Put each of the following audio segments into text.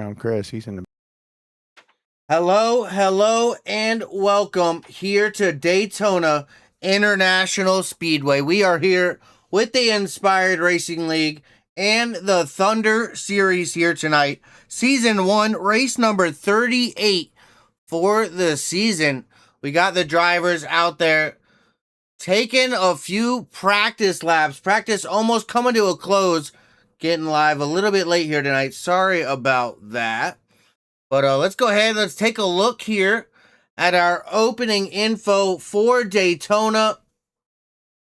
around Chris. He's in the. Hello, and welcome here to Daytona International Speedway. We are here with the Inspired Racing League and the Thunder Series here tonight. Season 1, race number 38 for the season. We got the drivers out there taking a few practice laps. Practice almost coming to a close. Getting live a little bit late here tonight. Sorry about that. But let's go ahead. Let's take a look here at our opening info for Daytona.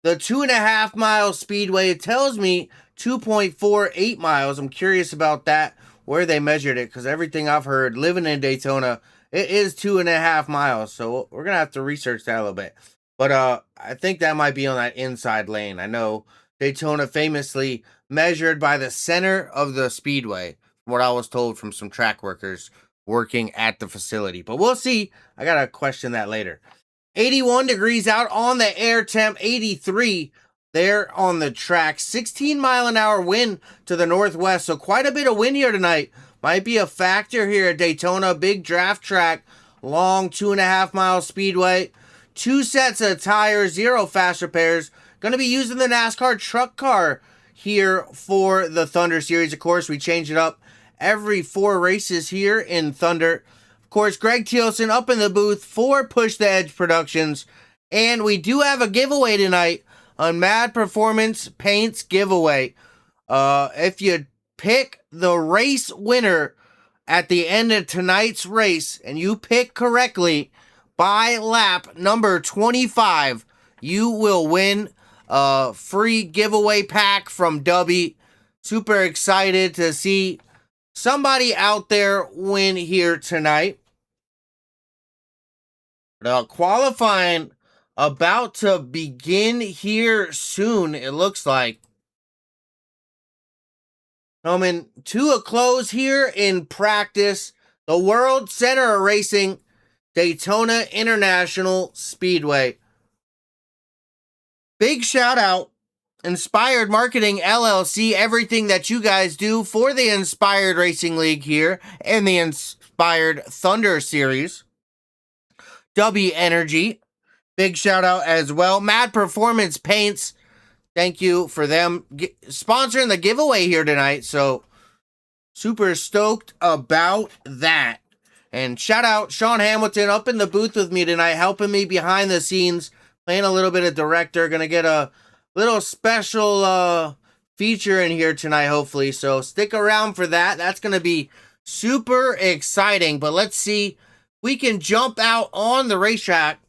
The 2.5 mile speedway. It tells me 2.48 miles. I'm curious about that, where they measured it, because everything I've heard living in Daytona, it is 2.5 miles. So we're going to have to research that a little bit. But I think that might be on that inside lane. I know Daytona famously measured by the center of the speedway, what I was told from some track workers working at the facility. But we'll see. I got to question that later. 81 degrees out on the air temp, 83 there on the track. 16-mile-an-hour wind to the northwest, so quite a bit of wind here tonight. Might be a factor here at Daytona. Big draft track, long 2.5-mile speedway. 2 sets of tires, 0 fast repairs. Going to be using the NASCAR truck car here for the Thunder Series. Of course, we change it up every 4 races here in Thunder. Of course, Greg Thielsen up in the booth for Push the Edge Productions. And we do have a giveaway tonight on Mad Performance Paints giveaway. If you pick the race winner at the end of tonight's race and you pick correctly by lap number 25, you will win a free giveaway pack from Dubby. Super excited to see somebody out there win here tonight. Qualifying about to begin here soon, it looks like. Coming to a close here in practice. The World Center of Racing, Daytona International Speedway. Big shout out, Inspired Marketing LLC, everything that you guys do for the Inspired Racing League here and the Inspired Thunder Series. W Energy, big shout out as well. Mad Performance Paints, thank you for them sponsoring the giveaway here tonight. So super stoked about that. And shout out Sean Hamilton up in the booth with me tonight, helping me behind the scenes, playing a little bit of director. Gonna get a little special feature in here tonight, hopefully. So stick around for that. That's going to be super exciting. But let's see if we can jump out on the racetrack.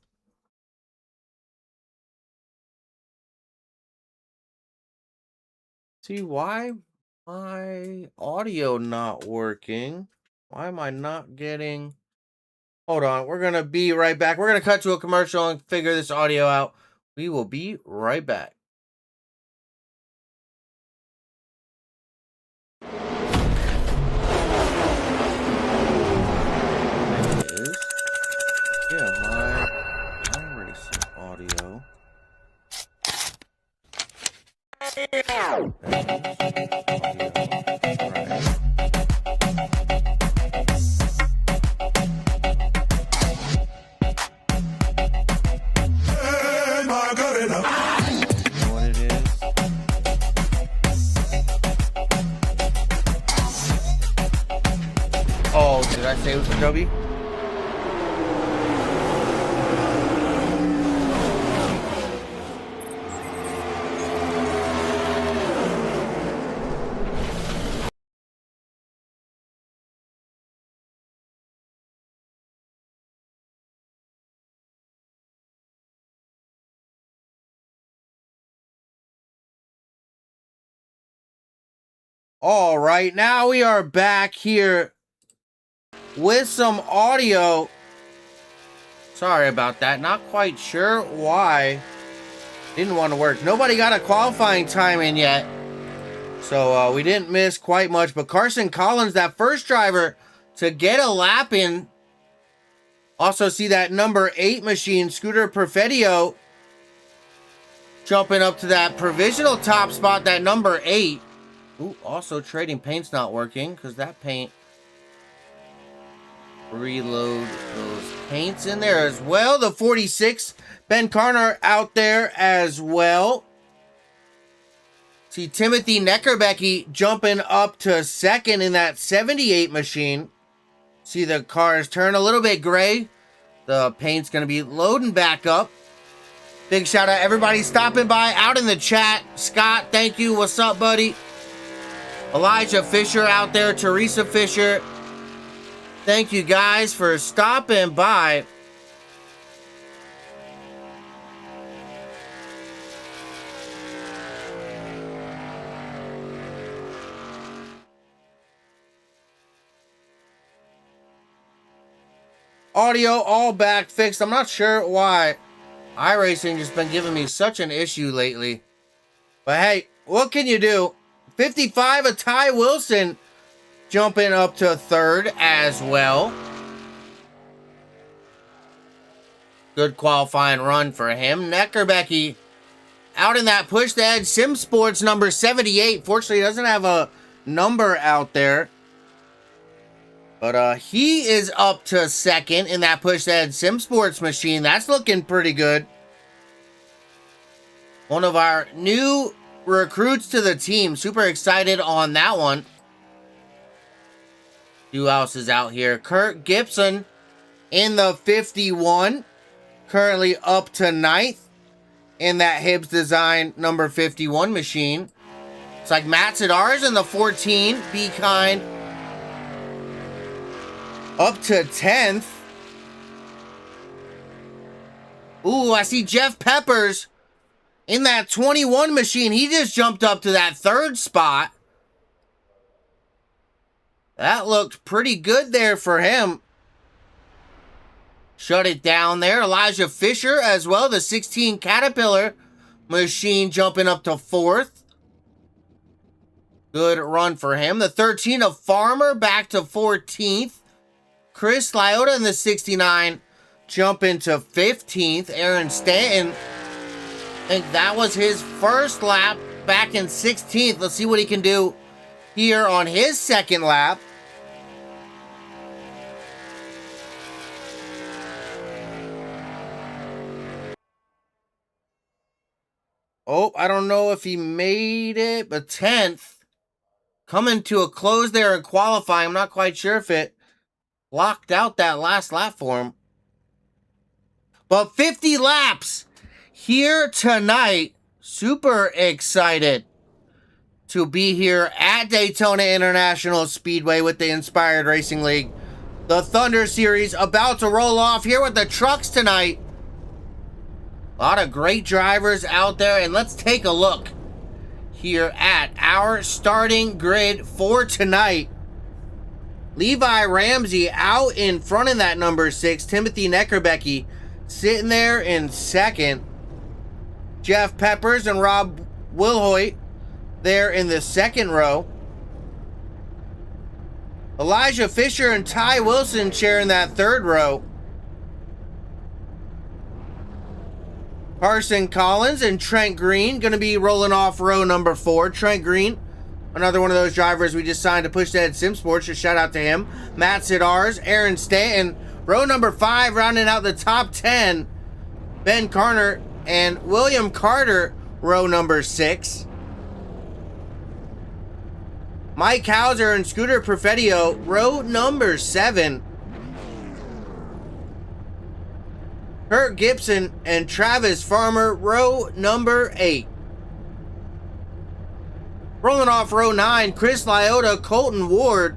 See why my audio not working. Why am I not getting... Hold on. We're going to be right back. We're going to cut to a commercial and figure this audio out. We will be right back. My iRacing audio. Oh, did I say it was Adobe? All right, now we are back here with some audio. Sorry about that. Not quite sure why. Didn't want to work. Nobody got a qualifying time in yet. So we didn't miss quite much. But Carson Collins, that first driver to get a lap in. Also see that number 8 machine, Scooter Perfettio, jumping up to that provisional top spot, that number 8. Ooh, also trading paint's not working because that paint Reload those paints in there as well. The 46, Ben Carner out there as well. See Timothy Neckerbecky jumping up to second in that 78 machine. See the cars turn a little bit gray. The paint's going to be loading back up. Big shout out everybody stopping by out in the chat. Scott, thank you. What's up, buddy? Elijah Fisher out there. Teresa Fisher. Thank you guys for stopping by. Audio all back fixed. I'm not sure why iRacing just been giving me such an issue lately. But hey, what can you do? 55 of Ty Wilson jumping up to third as well. Good qualifying run for him. Neckerbecky out in that push to edge. Sim Sports number 78. Fortunately, doesn't have a number out there. But he is up to second in that push to edge Sim Sports machine. That's looking pretty good. One of our new recruits to the team. Super excited on that one. Who else is out here? Kurt Gibson in the 51. Currently up to 9th in that Hibbs Design number 51 machine. It's like Matt Sidars in the 14. Be kind. Up to 10th. Ooh, I see Jeff Peppers in that 21 machine. He just jumped up to that 3rd spot. That looked pretty good there for him. Shut it down there. Elijah Fisher as well. The 16 Caterpillar machine jumping up to 4th. Good run for him. The 13 of Farmer back to 14th. Chris Lyotta in the 69 jumping to 15th. Aaron Stanton, I think that was his first lap back in 16th. Let's see what he can do here on his second lap. Oh, I don't know if he made it, but 10th. Coming to a close there in qualifying. I'm not quite sure if it locked out that last lap for him. But 50 laps here tonight. Super excited to be here at Daytona International Speedway with the Inspired Racing League. The Thunder Series about to roll off here with the trucks tonight. A lot of great drivers out there, and let's take a look here at our starting grid for tonight. Levi Ramsey out in front of that number 6. Timothy Neckerbecky sitting there in second. Jeff Peppers and Rob Wilhoit there in the second row. Elijah Fisher and Ty Wilson sharing that third row. Carson Collins and Trent Green going to be rolling off row number 4. Trent Green, another one of those drivers we just signed to push that Sim Sports. Just shout out to him. Matt Sidars, Aaron Stanton, row number 5, rounding out the top 10. Ben Carner and William Carter, row number 6. Mike Hauser and Scooter Perfettio, row number 7. Kurt Gibson and Travis Farmer, row number 8. Rolling off row 9, Chris Lyotta, Colton Ward.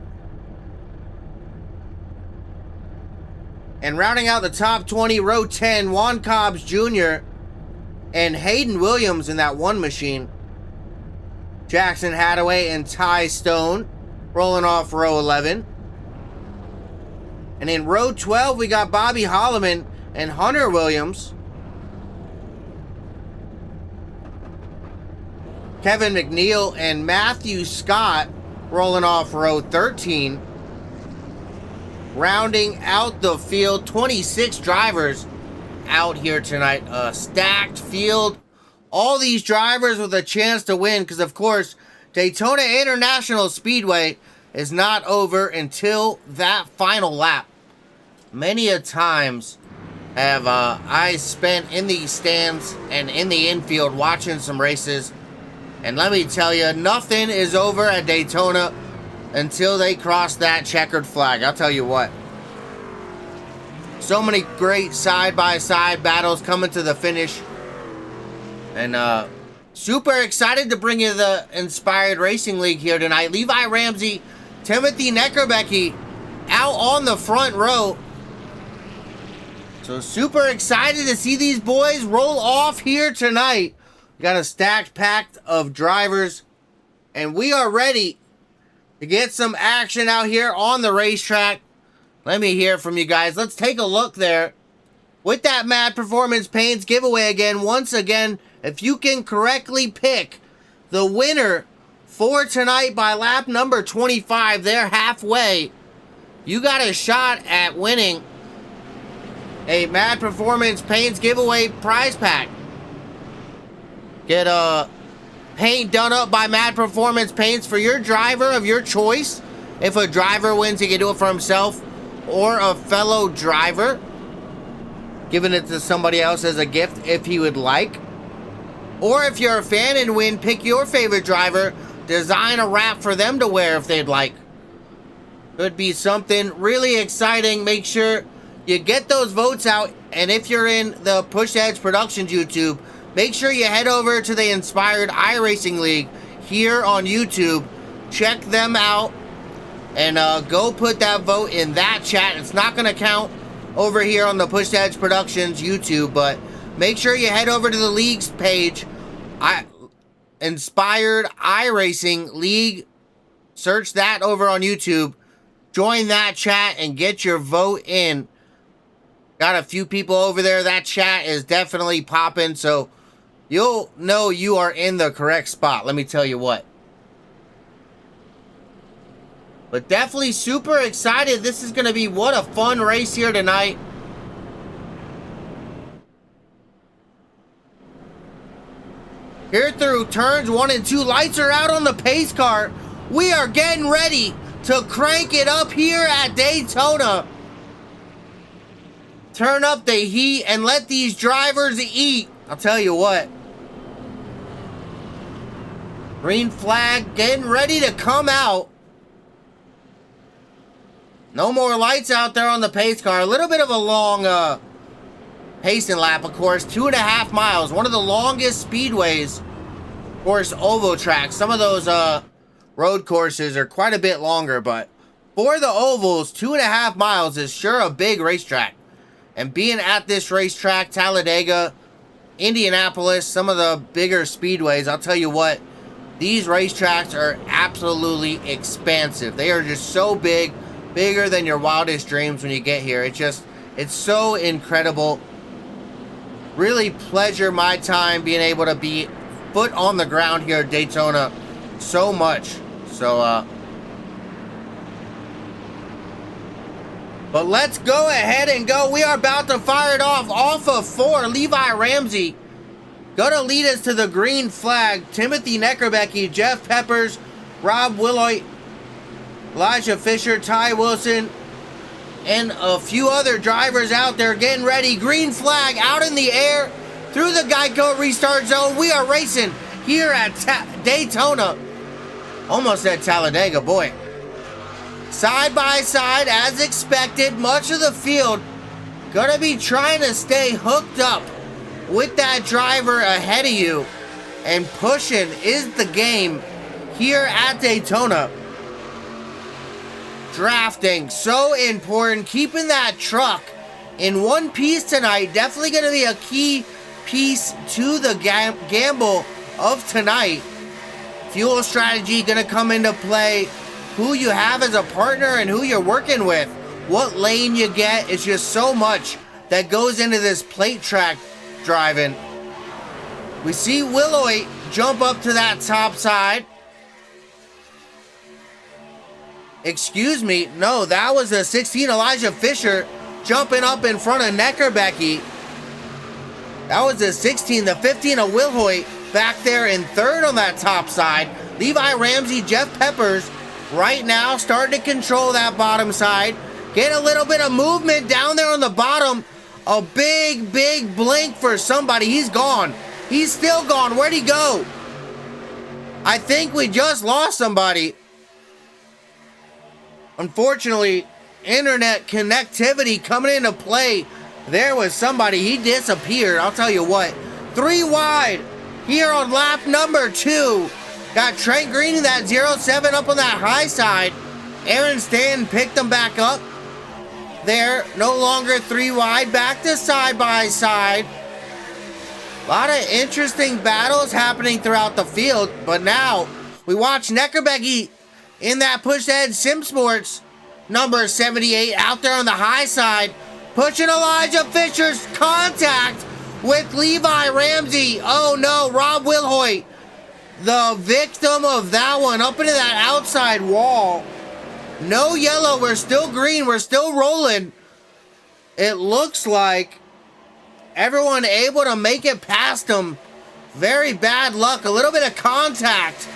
And rounding out the top 20, row 10, Juan Cobbs Jr. and Hayden Williams in that one machine. Jackson Hadaway and Ty Stone rolling off row 11. And in row 12, we got Bobby Holloman and Hunter Williams. Kevin McNeil and Matthew Scott rolling off row 13. Rounding out the field, 26 drivers out here tonight. A stacked field. All these drivers with a chance to win because, of course, Daytona International Speedway is not over until that final lap. Many a times have I spent in the stands and in the infield watching some races. And let me tell you, nothing is over at Daytona until they cross that checkered flag. I'll tell you what. So many great side-by-side battles coming to the finish. And super excited to bring you the Inspired Racing League here tonight. Levi Ramsey, Timothy Neckerbecky out on the front row. So super excited to see these boys roll off here tonight. We got a stacked pack of drivers. And we are ready to get some action out here on the racetrack. Let me hear from you guys. Let's take a look there. With that Mad Performance Paints giveaway again, once again, if you can correctly pick the winner for tonight by lap number 25, they're halfway. You got a shot at winning a Mad Performance Paints giveaway prize pack. Get a paint done up by Mad Performance Paints for your driver of your choice. If a driver wins, he can do it for himself or a fellow driver, giving it to somebody else as a gift if he would like. Or if you're a fan and win, pick your favorite driver, design a wrap for them to wear if they'd like. Could be something really exciting. Make sure you get those votes out. And if you're in the Push Edge Productions YouTube, make sure you head over to the Inspired iRacing League here on YouTube. Check them out and go put that vote in that chat. It's not going to count over here on the Push Edge Productions YouTube, but make sure you head over to the league's page, Inspired iRacing League. Search that over on YouTube. Join that chat and get your vote in. Got a few people over there. That chat is definitely popping, so you'll know you are in the correct spot. Let me tell you what. But definitely super excited. This is going to be what a fun race here tonight. Here through turns 1 and 2. Lights are out on the pace car. We are getting ready to crank it up here at Daytona. Turn up the heat and let these drivers eat. I'll tell you what. Green flag getting ready to come out. No more lights out there on the pace car. A little bit of a long pacing lap, of course. 2.5 miles. One of the longest speedways. Of course, oval tracks. Some of those road courses are quite a bit longer, but for the ovals, 2.5 miles is sure a big racetrack. And being at this racetrack, Talladega, Indianapolis, some of the bigger speedways, I'll tell you what, these racetracks are absolutely expansive. They are just so big, bigger than your wildest dreams when you get here. It's so incredible. Really pleasure my time being able to be foot on the ground here at Daytona so much. So, but let's go ahead and go. We are about to fire it off of 4. Levi Ramsey gonna lead us to the green flag. Timothy Neckerbecky, Jeff Peppers, Rob Willoy, Elijah Fisher, Ty Wilson, and a few other drivers out there getting ready. Green flag out in the air through the Geico restart zone. We are racing here at Daytona. Almost at Talladega, boy. Side by side, as expected, much of the field gonna be trying to stay hooked up with that driver ahead of you. And pushing is the game here at Daytona. Drafting, so important. Keeping that truck in one piece tonight. Definitely going to be a key piece to the gamble of tonight. Fuel strategy going to come into play. Who you have as a partner and who you're working with. What lane you get. It's just so much that goes into this plate track driving. We see Willoy jump up to that top side. Excuse me, no, that was a 16 Elijah Fisher jumping up in front of Neckerbecky. That was a 16, the 15 of Wilhoit back there in third on that top side. Levi Ramsey, Jeff Peppers right now starting to control that bottom side. Get a little bit of movement down there on the bottom. A big blink for somebody. He's gone. He's still gone. Where'd he go? I think we just lost somebody. Unfortunately, internet connectivity coming into play. There was somebody. He disappeared. I'll tell you what. 3 wide here on lap number 2. Got Trent Green in that 07 up on that high side. Aaron Stanton picked them back up. There, no longer 3 wide, back to side by side. A lot of interesting battles happening throughout the field, but now we watch Neckerbecky in that push-ahead Sim Sports number 78 out there on the high side, pushing Elijah Fisher's contact with Levi Ramsey. Oh no, Rob Wilhoit, the victim of that one, up into that outside wall. No yellow, we're still green, we're still rolling. It looks like everyone able to make it past him. Very bad luck, a little bit of contact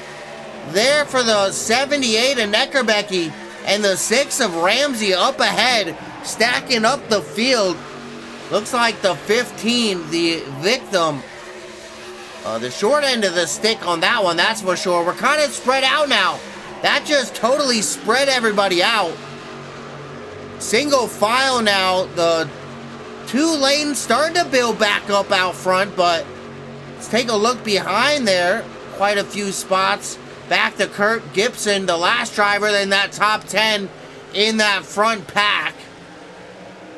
there for the 78 of Neckerbecky and the 6 of Ramsey up ahead, stacking up the field. Looks like the 15, the victim. The short end of the stick on that one, that's for sure. We're kind of spread out now. That just totally spread everybody out. Single file now. The 2 lanes starting to build back up out front, but let's take a look behind there. Quite a few spots. Back to Kurt Gibson, the last driver in that top 10 in that front pack.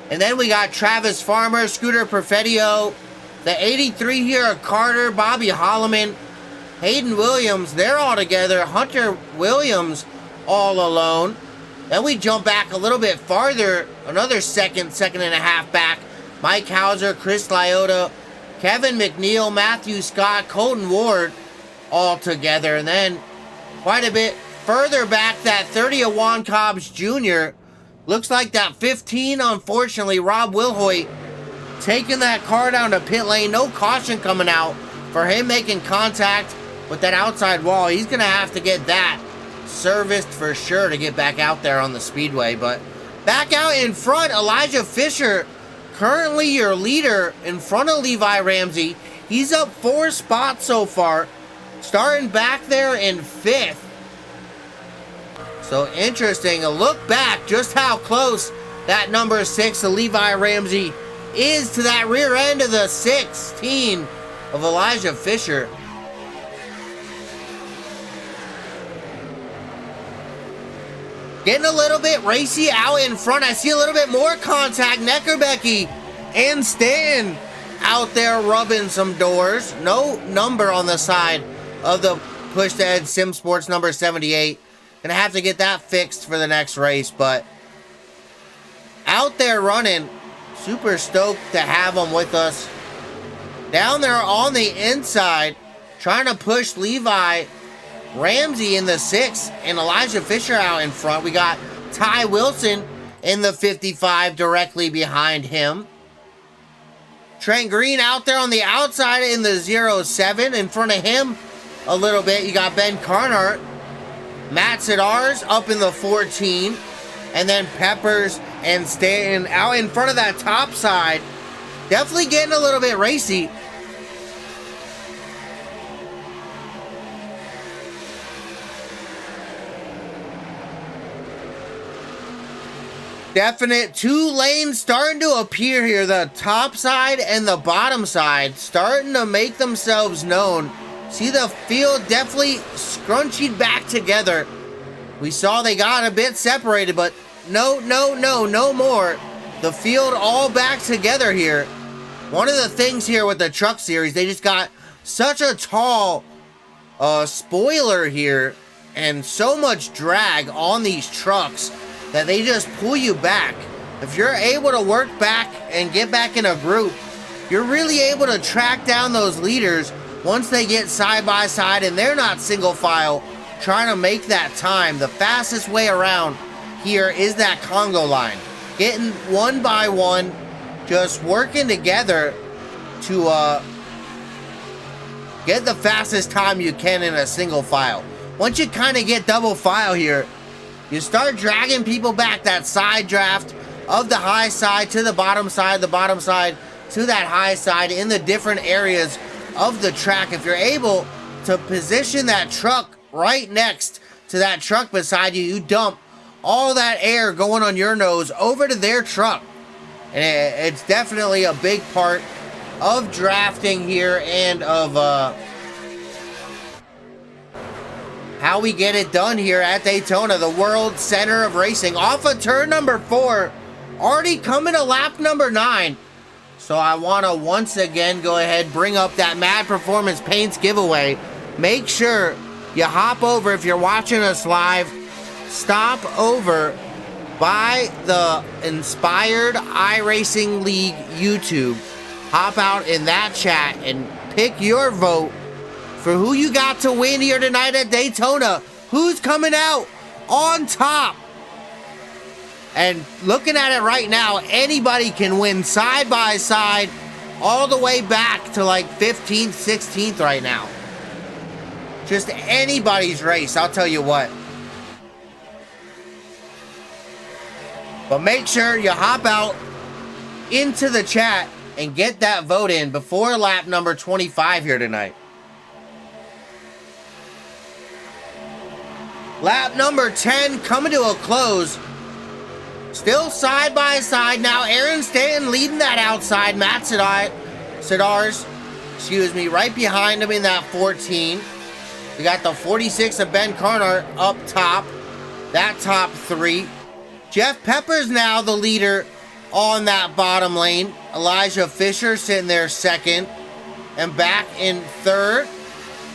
And then we got Travis Farmer, Scooter Perfettio, the 83 here of Carter, Bobby Holloman, Hayden Williams, they're all together. Hunter Williams all alone. Then we jump back a little bit farther, another second and a half back. Mike Hauser, Chris Lyotta, Kevin McNeil, Matthew Scott, Colton Ward all together. And then quite a bit further back, that 30 of Juan Cobbs Jr. Looks like that 15, unfortunately, Rob Wilhoit taking that car down to pit lane. No caution coming out for him making contact with that outside wall. He's going to have to get that serviced for sure to get back out there on the speedway. But back out in front, Elijah Fisher, currently your leader in front of Levi Ramsey. He's up 4 spots so far, starting back there in 5th. So interesting, a look back just how close that number 6 of Levi Ramsey is to that rear end of the 16 of Elijah Fisher. Getting a little bit racy out in front. I see a little bit more contact. Neckerbecky and Stanton out there rubbing some doors. No number on the side of the push-to-head Sim Sports number 78. Gonna have to get that fixed for the next race, but out there running. Super stoked to have them with us. Down there on the inside, trying to push Levi Ramsey in the 6 and Elijah Fisher out in front. We got Ty Wilson in the 55 directly behind him. Trent Green out there on the outside in the 07. In front of him a little bit, you got Ben Carnart. Matt Sidars up in the 14. And then Peppers and Stanton out in front of that top side. Definitely getting a little bit racy. Definite 2 lanes starting to appear here. The top side and the bottom side starting to make themselves known. See the field definitely scrunchied back together. We saw they got a bit separated, but no more. The field all back together here. One of the things here with the truck series, they just got such a tall spoiler here and so much drag on these trucks that they just pull you back. If you're able to work back and get back in a group, you're really able to track down those leaders once they get side by side and they're not single file trying to make that time. The fastest way around here is that Congo line. Getting one by one, just working together to get the fastest time you can in a single file. Once you kind of get double file here, You start dragging people back, that side draft of the high side to the bottom side, the bottom side to that high side in the different areas of the track. If you're able to position that truck right next to that truck beside you, you dump all that air going on your nose over to their truck. And it's definitely a big part of drafting here and of how we get it done here at Daytona, the world center of racing. Off of turn number 4, already coming to lap number 9. So I want to once again go ahead, bring up that Mad Performance Paints giveaway. Make sure you hop over, if you're watching us live, stop over by the Inspired iRacing League YouTube. Hop out in that chat and pick your vote for who you got to win here tonight at Daytona. Who's coming out on top? And looking at it right now, anybody can win side by side all the way back to like 15th, 16th right now. Just anybody's race, I'll tell you what. But make sure you hop out into the chat and get that vote in before lap number 25 here tonight. Lap number 10 coming to a close. Still side by side now. Aaron Stanton leading that outside. Matt Sidars, right behind him in that 14. We got the 46 of Ben Carnart up top. That top 3. Jeff Pepper's now the leader on that bottom lane. Elijah Fisher sitting there second. And back in third,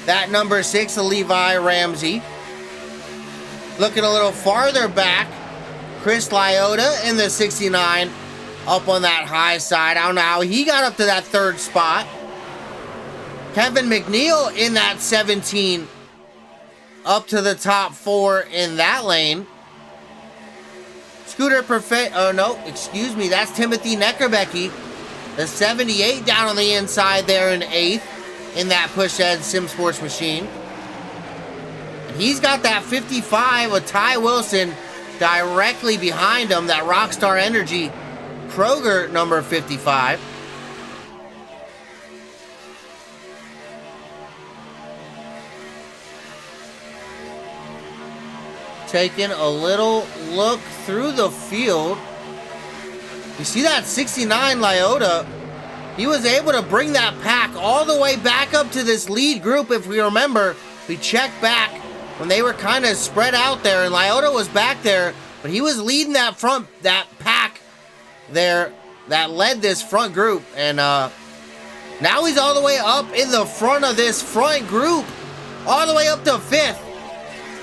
that number 6 of Levi Ramsey. Looking a little farther back, Chris Lyotta in the 69 up on that high side. I don't know how he got up to that third spot. Kevin McNeil in that 17 up to the top 4 in that lane. Scooter Perfect, oh no, excuse me, that's Timothy Neckerbecky. The 78 down on the inside there in 8th in that Pushhead Sim Sports machine. And he's got that 55 with Ty Wilson directly behind him, that Rockstar Energy Kroger number 55. Taking a little look through the field. You see that 69 Lyotta? He was able to bring that pack all the way back up to this lead group. If we remember, we checked back when they were kind of spread out there, and Lyotta was back there, but he was leading that pack there that led this front group. And now he's all the way up in the front of this front group, all the way up to 5th.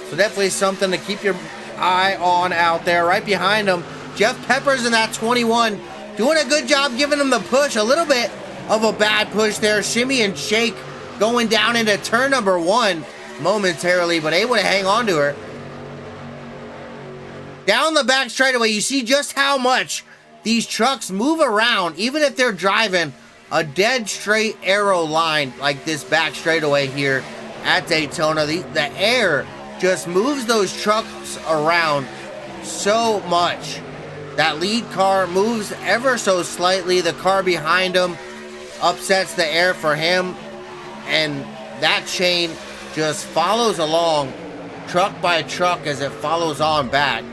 So definitely something to keep your eye on out there. Right behind him, Jeff Peppers in that 21, doing a good job giving him the push. A little bit of a bad push there. Shimmy and shake going down into turn number 1 momentarily, but able to hang on to her. Down the back straightaway, you see just how much these trucks move around, even if they're driving a dead straight arrow line like this back straightaway here at Daytona. The air just moves those trucks around so much. That lead car moves ever so slightly. The car behind him upsets the air for him, and that chain just follows along truck by truck as it follows on back.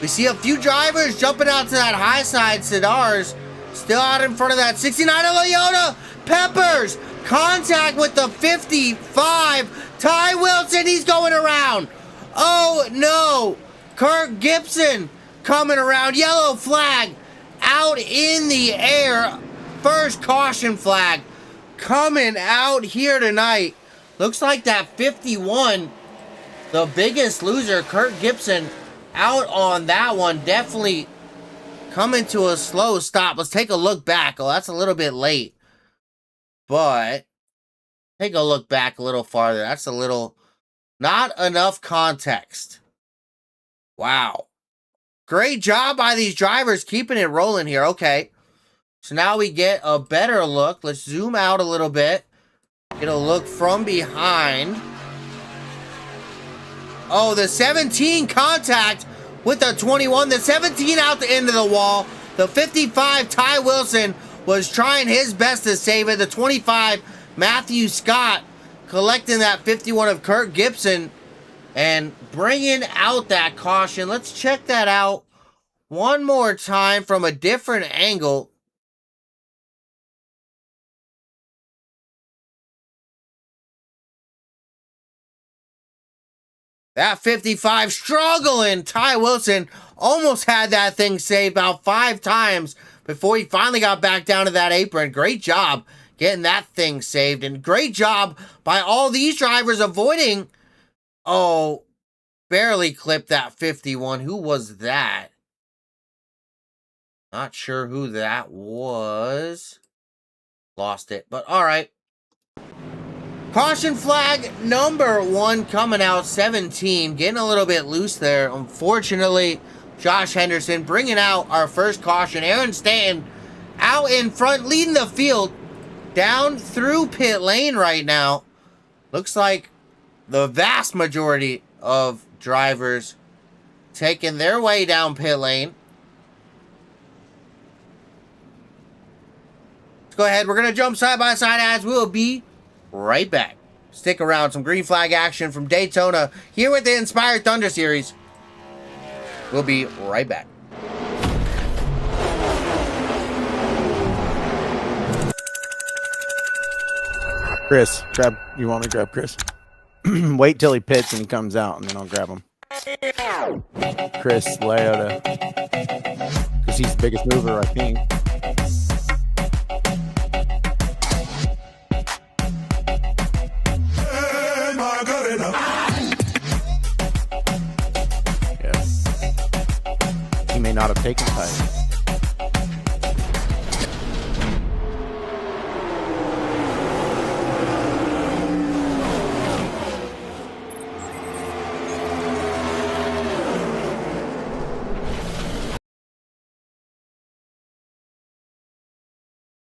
We see a few drivers jumping out to that high side. Sidars still out in front of that 69 of Lyotta. Peppers contact with the 55. Ty Wilson, he's going around. Oh no, Kirk Gibson coming around. Yellow flag out in the air. First caution flag coming out here tonight. Looks like that 51, the biggest loser, Kirk Gibson, out on that one. Definitely coming to a slow stop. Let's take a look back. Oh, that's a little bit late. But take a look back a little farther. That's a little, not enough context. Wow. Great job by these drivers keeping it rolling here. Okay. So now we get a better look. Let's zoom out a little bit. Get a look from behind. Oh, the 17 contact with the 21. The 17 out the end of the wall. The 55, Ty Wilson, was trying his best to save it. The 25, Matthew Scott, collecting that 51 of Kurt Gibson and bringing out that caution. Let's check that out one more time from a different angle. That 55 struggling. Ty Wilson almost had that thing saved about 5 times before he finally got back down to that apron. Great job getting that thing saved. And great job by all these drivers avoiding. Oh, barely clipped that 51. Who was that? Not sure who that was. Lost it, but all right. Caution flag number 1 coming out, 17. Getting a little bit loose there. Unfortunately, Josh Henderson bringing out our first caution. Aaron Stanton out in front, leading the field down through pit lane right now. Looks like the vast majority of drivers taking their way down pit lane. Let's go ahead. We're going to jump side by side as we will be right back. Stick around. Some green flag action from Daytona here with the Inspired Thunder Series. We'll be right back. Chris, you want me to grab Chris? Wait till he pits and he comes out, and then I'll grab him. Chris Leota. Because he's the biggest mover, I think. Yeah. He may not have taken time.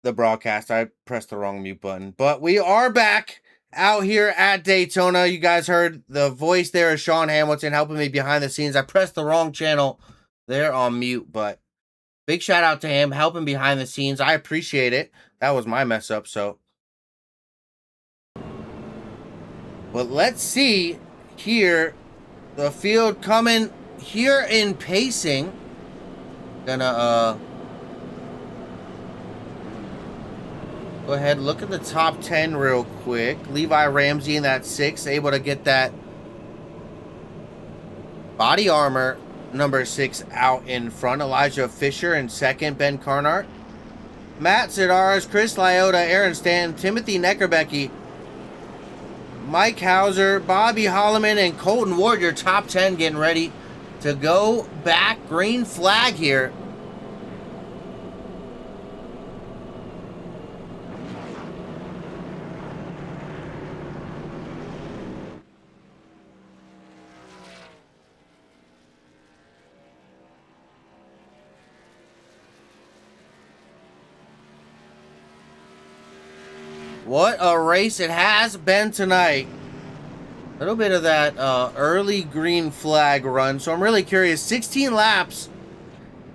The broadcast. I pressed the wrong mute button. But we are back out here at Daytona. You guys heard the voice there of Sean Hamilton helping me behind the scenes. I pressed the wrong channel there on mute, but big shout out to him helping behind the scenes. I appreciate it. That was my mess up, so. But let's see here. The field coming here in pacing. Gonna, go ahead, look at the top 10 real quick. Levi Ramsey in that 6, able to get that body armor number 6 out in front. Elijah Fisher in second. Ben Carnart. Matt Sidaris, Chris Leota, Aaron Stanton, Timothy Neckerbecky, Mike Hauser, Bobby Holloman, and Colton Ward, your top 10 getting ready to go back. Green flag here. What a race it has been tonight. A little bit of that early green flag run. So I'm really curious. 16 laps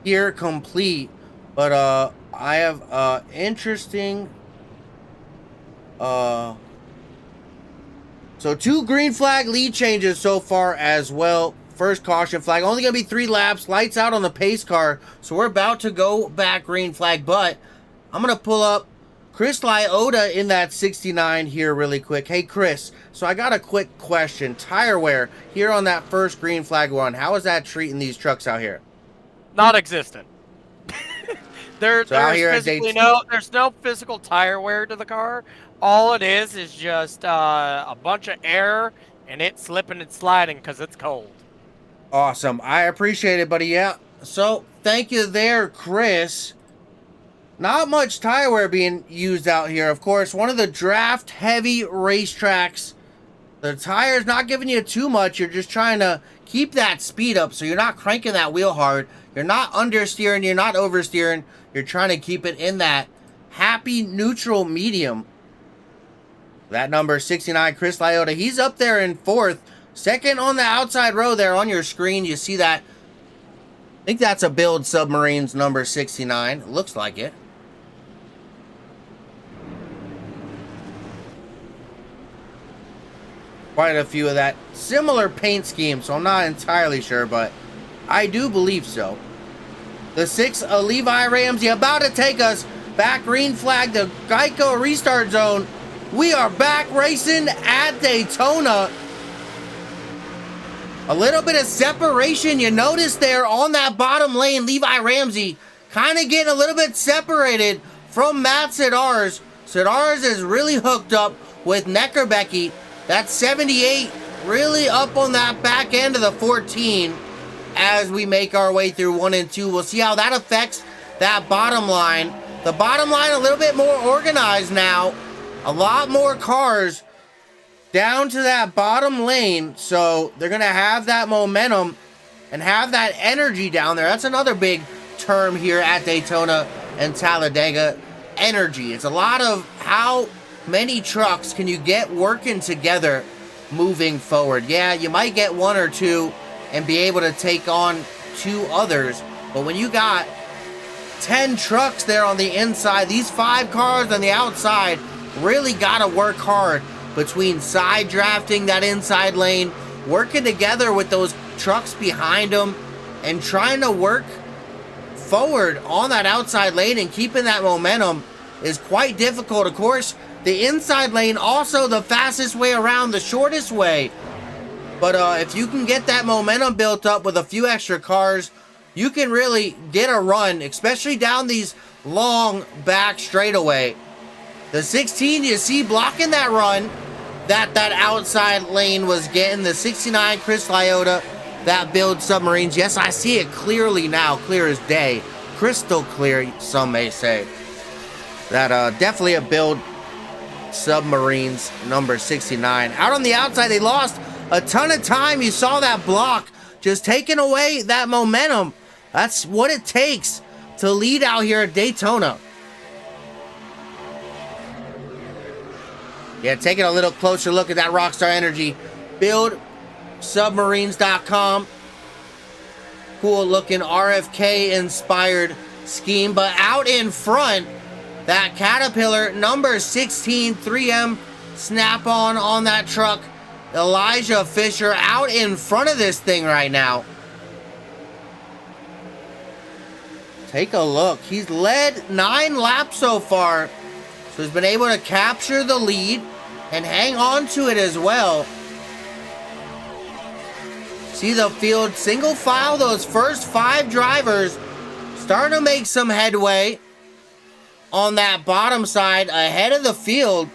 here complete. But I have interesting... So 2 green flag lead changes so far as well. First caution flag. Only going to be 3 laps. Lights out on the pace car. So we're about to go back green flag. But I'm going to pull up Chris Leota in that 69 here really quick. Hey, Chris, so I got a quick question. Tire wear here on that first green flag run. How is that treating these trucks out here? Non-existent. There's no physical tire wear to the car. All it is just a bunch of air and it slipping and sliding because it's cold. Awesome. I appreciate it, buddy. Yeah. So thank you there, Chris. Not much tire wear being used out here. Of course, one of the draft-heavy racetracks. The tire's not giving you too much. You're just trying to keep that speed up, so you're not cranking that wheel hard. You're not understeering. You're not oversteering. You're trying to keep it in that happy neutral medium. That number 69, Chris Leota, he's up there in 4th. Second on the outside row there on your screen, you see that. I think that's a Build Submarines number 69. It looks like it. Quite a few of that similar paint scheme, so I'm not entirely sure, but I do believe so. The 6, Levi Ramsey, about to take us back. Green flag, the Geico restart zone. We are back racing at Daytona. A little bit of separation you notice there on that bottom lane. Levi Ramsey kind of getting a little bit separated from Matt Sidars. Sidars is really hooked up with Neckerbecky. That 78 really up on that back end of the 14 as we make our way through 1 and 2. We'll see how that affects that bottom line. The bottom line a little bit more organized now. A lot more cars down to that bottom lane. So they're going to have that momentum and have that energy down there. That's another big term here at Daytona and Talladega. Energy. It's a lot of how many trucks can you get working together moving forward. Yeah, you might get 1 or 2 and be able to take on 2 others. But when you got 10 trucks there on the inside, these 5 cars on the outside really got to work hard between side drafting that inside lane, working together with those trucks behind them, and trying to work forward on that outside lane and keeping that momentum is quite difficult. Of course, the inside lane also the fastest way around, the shortest way. But if you can get that momentum built up with a few extra cars, you can really get a run, especially down these long back straightaway. The 16 you see blocking that run that outside lane was getting. The 69 Chris Lyotta, that Build Submarines. Yes, I see it clearly now, clear as day. Crystal clear, some may say. That definitely a Build Submarines number 69. Out on the outside, they lost a ton of time. You saw that block just taking away that momentum. That's what it takes to lead out here at Daytona. Yeah, taking a little closer look at that Rockstar Energy. BuildSubmarines.com. Cool looking RFK inspired scheme. But out in front, that Caterpillar number 16 3M snap-on on that truck. Elijah Fisher out in front of this thing right now. Take a look. He's led 9 laps so far. So he's been able to capture the lead and hang on to it as well. See the field single file, those first 5 drivers starting to make some headway on that bottom side ahead of the field.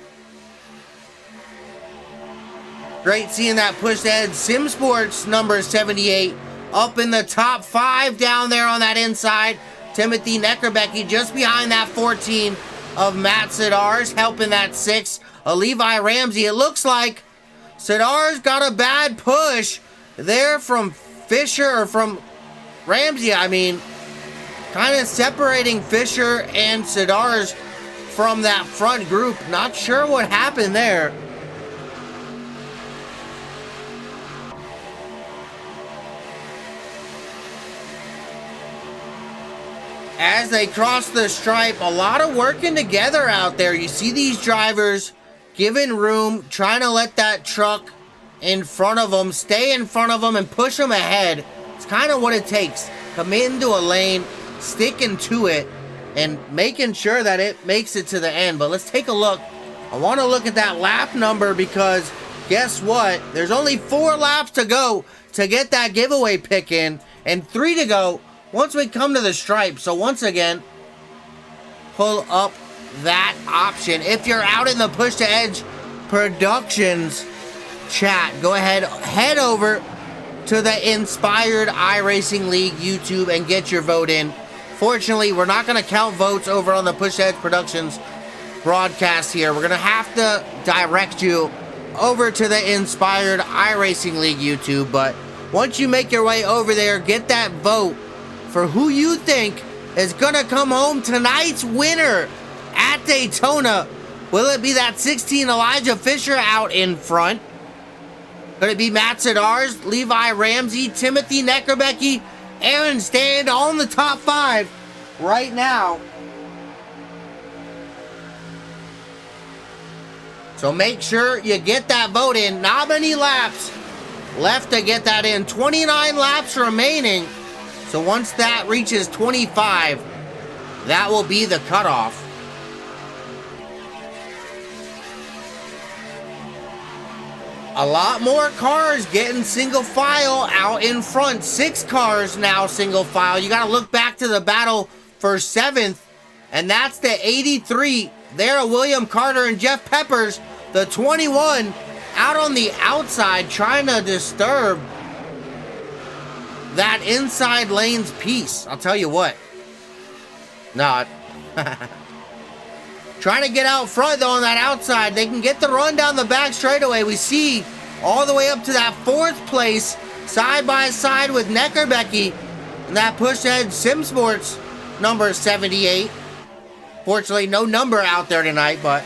Great seeing that push ahead. Sim Sports number 78 up in the top 5 down there on that inside. Timothy Neckerbecky just behind that 14 of Matt Sidars, helping that 6 of Levi Ramsey. It looks like Sidars got a bad push there from Fisher, or from Ramsey, I mean. Kind of separating Fisher and Sidars from that front group. Not sure what happened there. As they cross the stripe, a lot of working together out there. You see these drivers giving room, trying to let that truck in front of them, stay in front of them and push them ahead. It's kind of what it takes. Come into a lane, sticking to it, and making sure that it makes it to the end. But let's take a look. I want to look at that lap number because guess what? There's only 4 laps to go to get that giveaway pick in, and 3 to go once we come to the stripe. So once again, pull up that option. If you're out in the Push to Edge Productions chat, go ahead, head over to the Inspired iRacing League YouTube and get your vote in. Fortunately, we're not going to count votes over on the Push to Edge Productions broadcast here. We're going to have to direct you over to the Inspired iRacing League YouTube. But once you make your way over there, get that vote for who you think is going to come home tonight's winner at Daytona. Will it be that 16 Elijah Fisher out in front? Could it be Matt Sedars, Levi Ramsey, Timothy Neckerbecky, Aaron Stand all in the top 5 right now? So make sure you get that vote in. Not many laps left to get that in. 29 laps remaining. So once that reaches 25, that will be the cutoff. A lot more cars getting single file out in front. 6 cars now single file. You got to look back to the battle for 7th. And that's the 83. There are William Carter and Jeff Peppers. The 21 out on the outside trying to disturb that inside lane's piece. I'll tell you what. Not. Trying to get out front though on that outside. They can get the run down the back straightaway. We see all the way up to that 4th place side by side with Neckerbecky and that push ahead Sim Sports number 78. Fortunately, no number out there tonight, but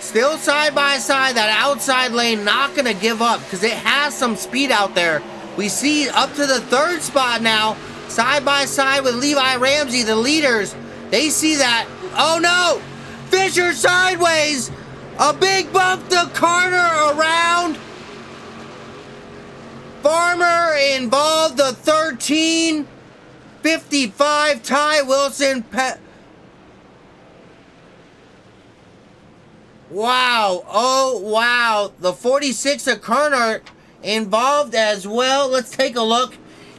still side by side, that outside lane not going to give up because it has some speed out there. We see up to the 3rd spot now, side by side with Levi Ramsey, the leaders. They see that. Oh no! Fisher sideways! A big bump to Carter around. Farmer involved, the 13.55. Ty Wilson. Wow. Oh, wow. The 46 of Carnart involved as well. Let's take a look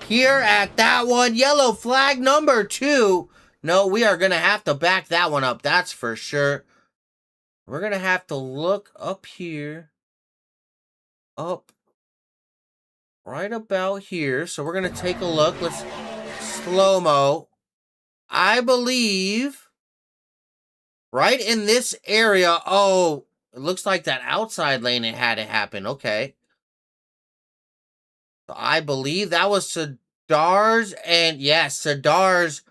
here at that one. Yellow flag number 2. No, we are going to have to back that one up. That's for sure. We're going to have to look up here. Up. Right about here. So we're going to take a look. Let's slow-mo. I believe right in this area. Oh, it looks like that outside lane it had to happen. Okay. So I believe that was Sedars and yes, Sedars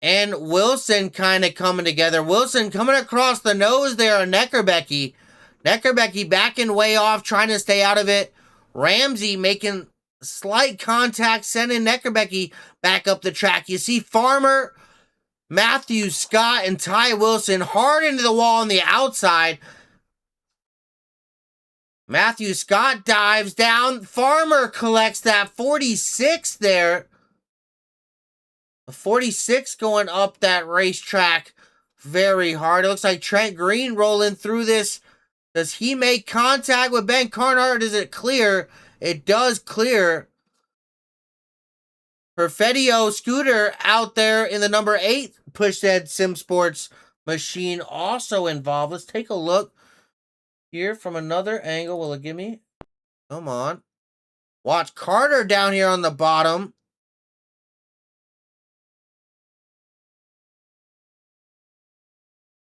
and Wilson kind of coming together. Wilson coming across the nose there on Neckerbecky. Neckerbecky backing way off, trying to stay out of it. Ramsey making slight contact, sending Neckerbecky back up the track. You see Farmer, Matthew Scott, and Ty Wilson hard into the wall on the outside. Matthew Scott dives down. Farmer collects that 46 there. The 46 going up that racetrack very hard. It looks like Trent Green rolling through this. Does he make contact with Ben Carnart? Does it clear? It does clear. Perfettio Scooter out there in the number 8 push-head Sim Sports machine also involved. Let's take a look here from another angle. Will it give me? Come on. Watch Carter down here on the bottom.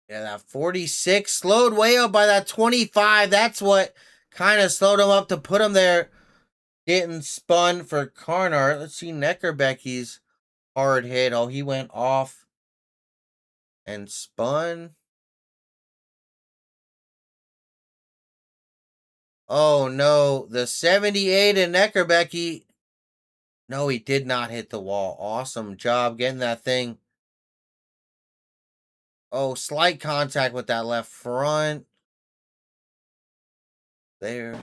Yeah, that 46 slowed way up by that 25. That's what kind of slowed him up to put him there getting spun for Carnart. Let's see Neckerbecky's hard hit. Oh, he went off and spun. Oh, no. The 78 in Neckerbecky. No, he did not hit the wall. Awesome job getting that thing. Oh, slight contact with that left front. There.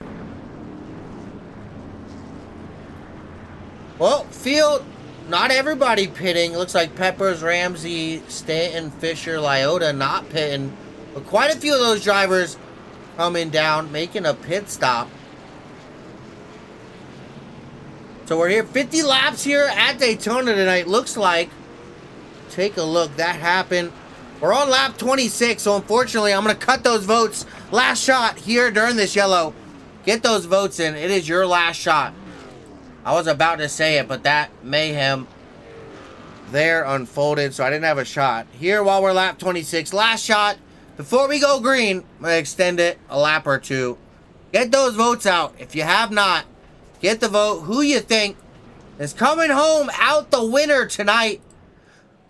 Well, field, not everybody pitting. Looks like Peppers, Ramsey, Stanton, Fisher, Lyota not pitting. But quite a few of those drivers coming down, making a pit stop. So we're here 50 laps here at Daytona tonight. Looks like. Take a look. That happened. We're on lap 26, so unfortunately, I'm going to cut those votes. Last shot here during this yellow. Get those votes in. It is your last shot. I was about to say it, but that mayhem there unfolded, so I didn't have a shot. Here, while we're lap 26, last shot. Before we go green, I'm going to extend it a lap or two. Get those votes out. If you have not, get the vote. Who you think is coming home out the winner tonight?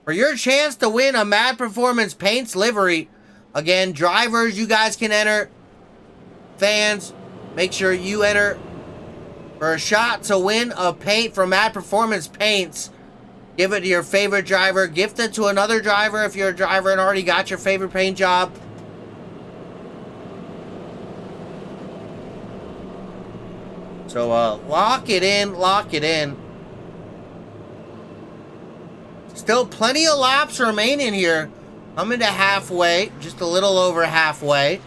For your chance to win a Mad Performance Paints livery, Again, drivers, you guys can enter. Fans, make sure you enter for a shot to win a paint from Mad Performance Paints. Give it to your favorite driver. Gift it to another driver if you're a driver and already got your favorite paint job. So, lock it in, lock it in. Still plenty of laps remaining here. I'm into halfway, just a little over halfway.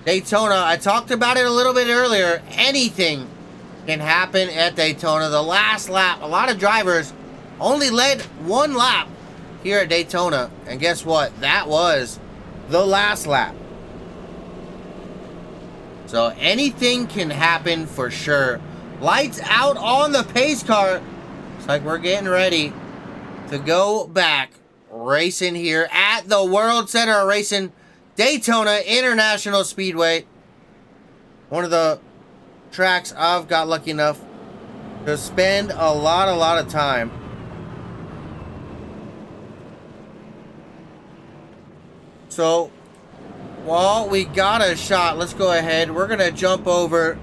Daytona, I talked about it a little bit earlier. Anything can happen at Daytona. The last lap, a lot of drivers only led one lap here at Daytona. And guess what? That was the last lap. So anything can happen for sure. Lights out on the pace car. It's like we're getting ready to go back racing here at the World Center of Racing, Daytona International Speedway. One of the tracks I've got lucky enough to spend a lot of time. So while we got a shot, let's go ahead. We're going to jump over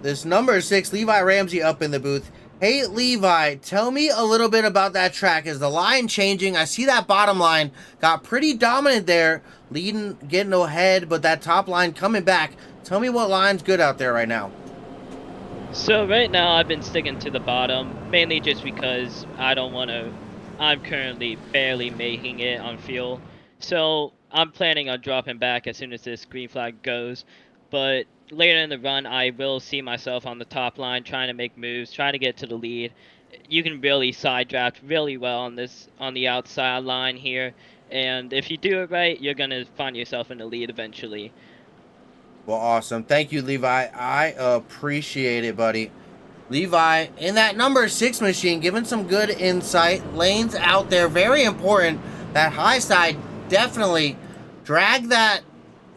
this number 6, Levi Ramsey, up in the booth. Hey, Levi, tell me a little bit about that track. Is the line changing? I see that bottom line got pretty dominant there, leading, getting ahead, but that top line coming back. Tell me what line's good out there right now. So right now I've been sticking to the bottom, mainly just because I'm currently barely making it on fuel. So I'm planning on dropping back as soon as this green flag goes. But later in the run, I will see myself on the top line, trying to make moves, trying to get to the lead. You can really side draft really well on the outside line here, and if you do it right, you're gonna find yourself in the lead eventually. Well, awesome. Thank you, Levi. I appreciate it, buddy. Levi in that number 6 machine, giving some good insight. Lanes out there, very important. That high side, definitely drag that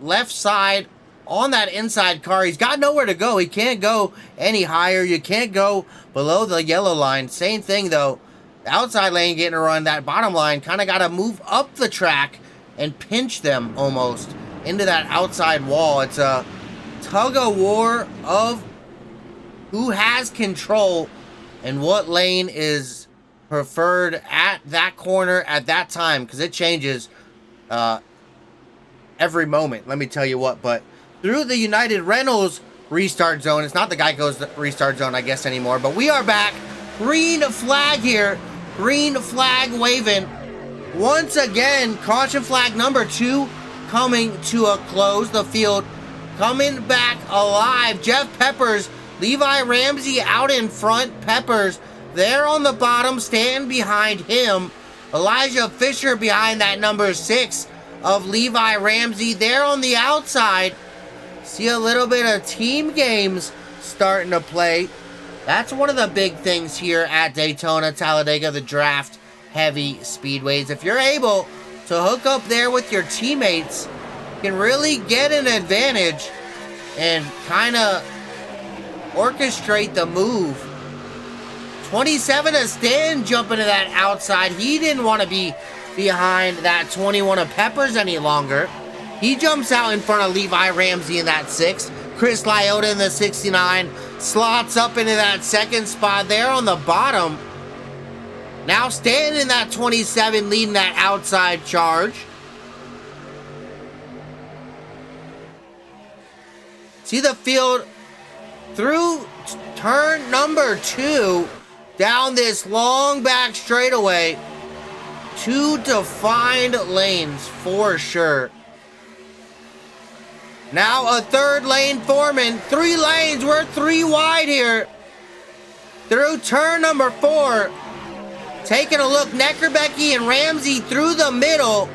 left side on that inside car. He's got nowhere to go. He can't go any higher. You can't go below the yellow line. Same thing though. The outside lane getting a run. That bottom line kind of got to move up the track and pinch them almost into that outside wall. It's a tug of war of who has control and what lane is preferred at that corner at that time, because it changes every moment. Let me tell you what. But through the United Reynolds restart zone, it's not the Geico's restart zone, I guess, anymore, but we are back. Green flag here. Green flag waving. Once again, caution flag number 2 coming to a close. The field coming back alive. Jeff Peppers, Levi Ramsey out in front. Peppers there on the bottom, stand behind him. Elijah Fisher behind that number 6 of Levi Ramsey there on the outside. See a little bit of team games starting to play. That's one of the big things here at Daytona, Talladega, the draft heavy speedways. If you're able to hook up there with your teammates, you can really get an advantage and kind of orchestrate the move. 27 of Stan jumping to that outside. He didn't want to be behind that 21 of Peppers any longer. He jumps out in front of Levi Ramsey in that 6. Chris Lyotta in the 69 slots up into that second spot there on the bottom. Now Stan in that 27 leading that outside charge. See the field through turn number 2 down this long back straightaway. 2 defined lanes for sure. Now a third lane forming. 3 lanes. We're 3 wide here. Through turn number 4. Taking a look. Neckerbecky and Ramsey through the middle.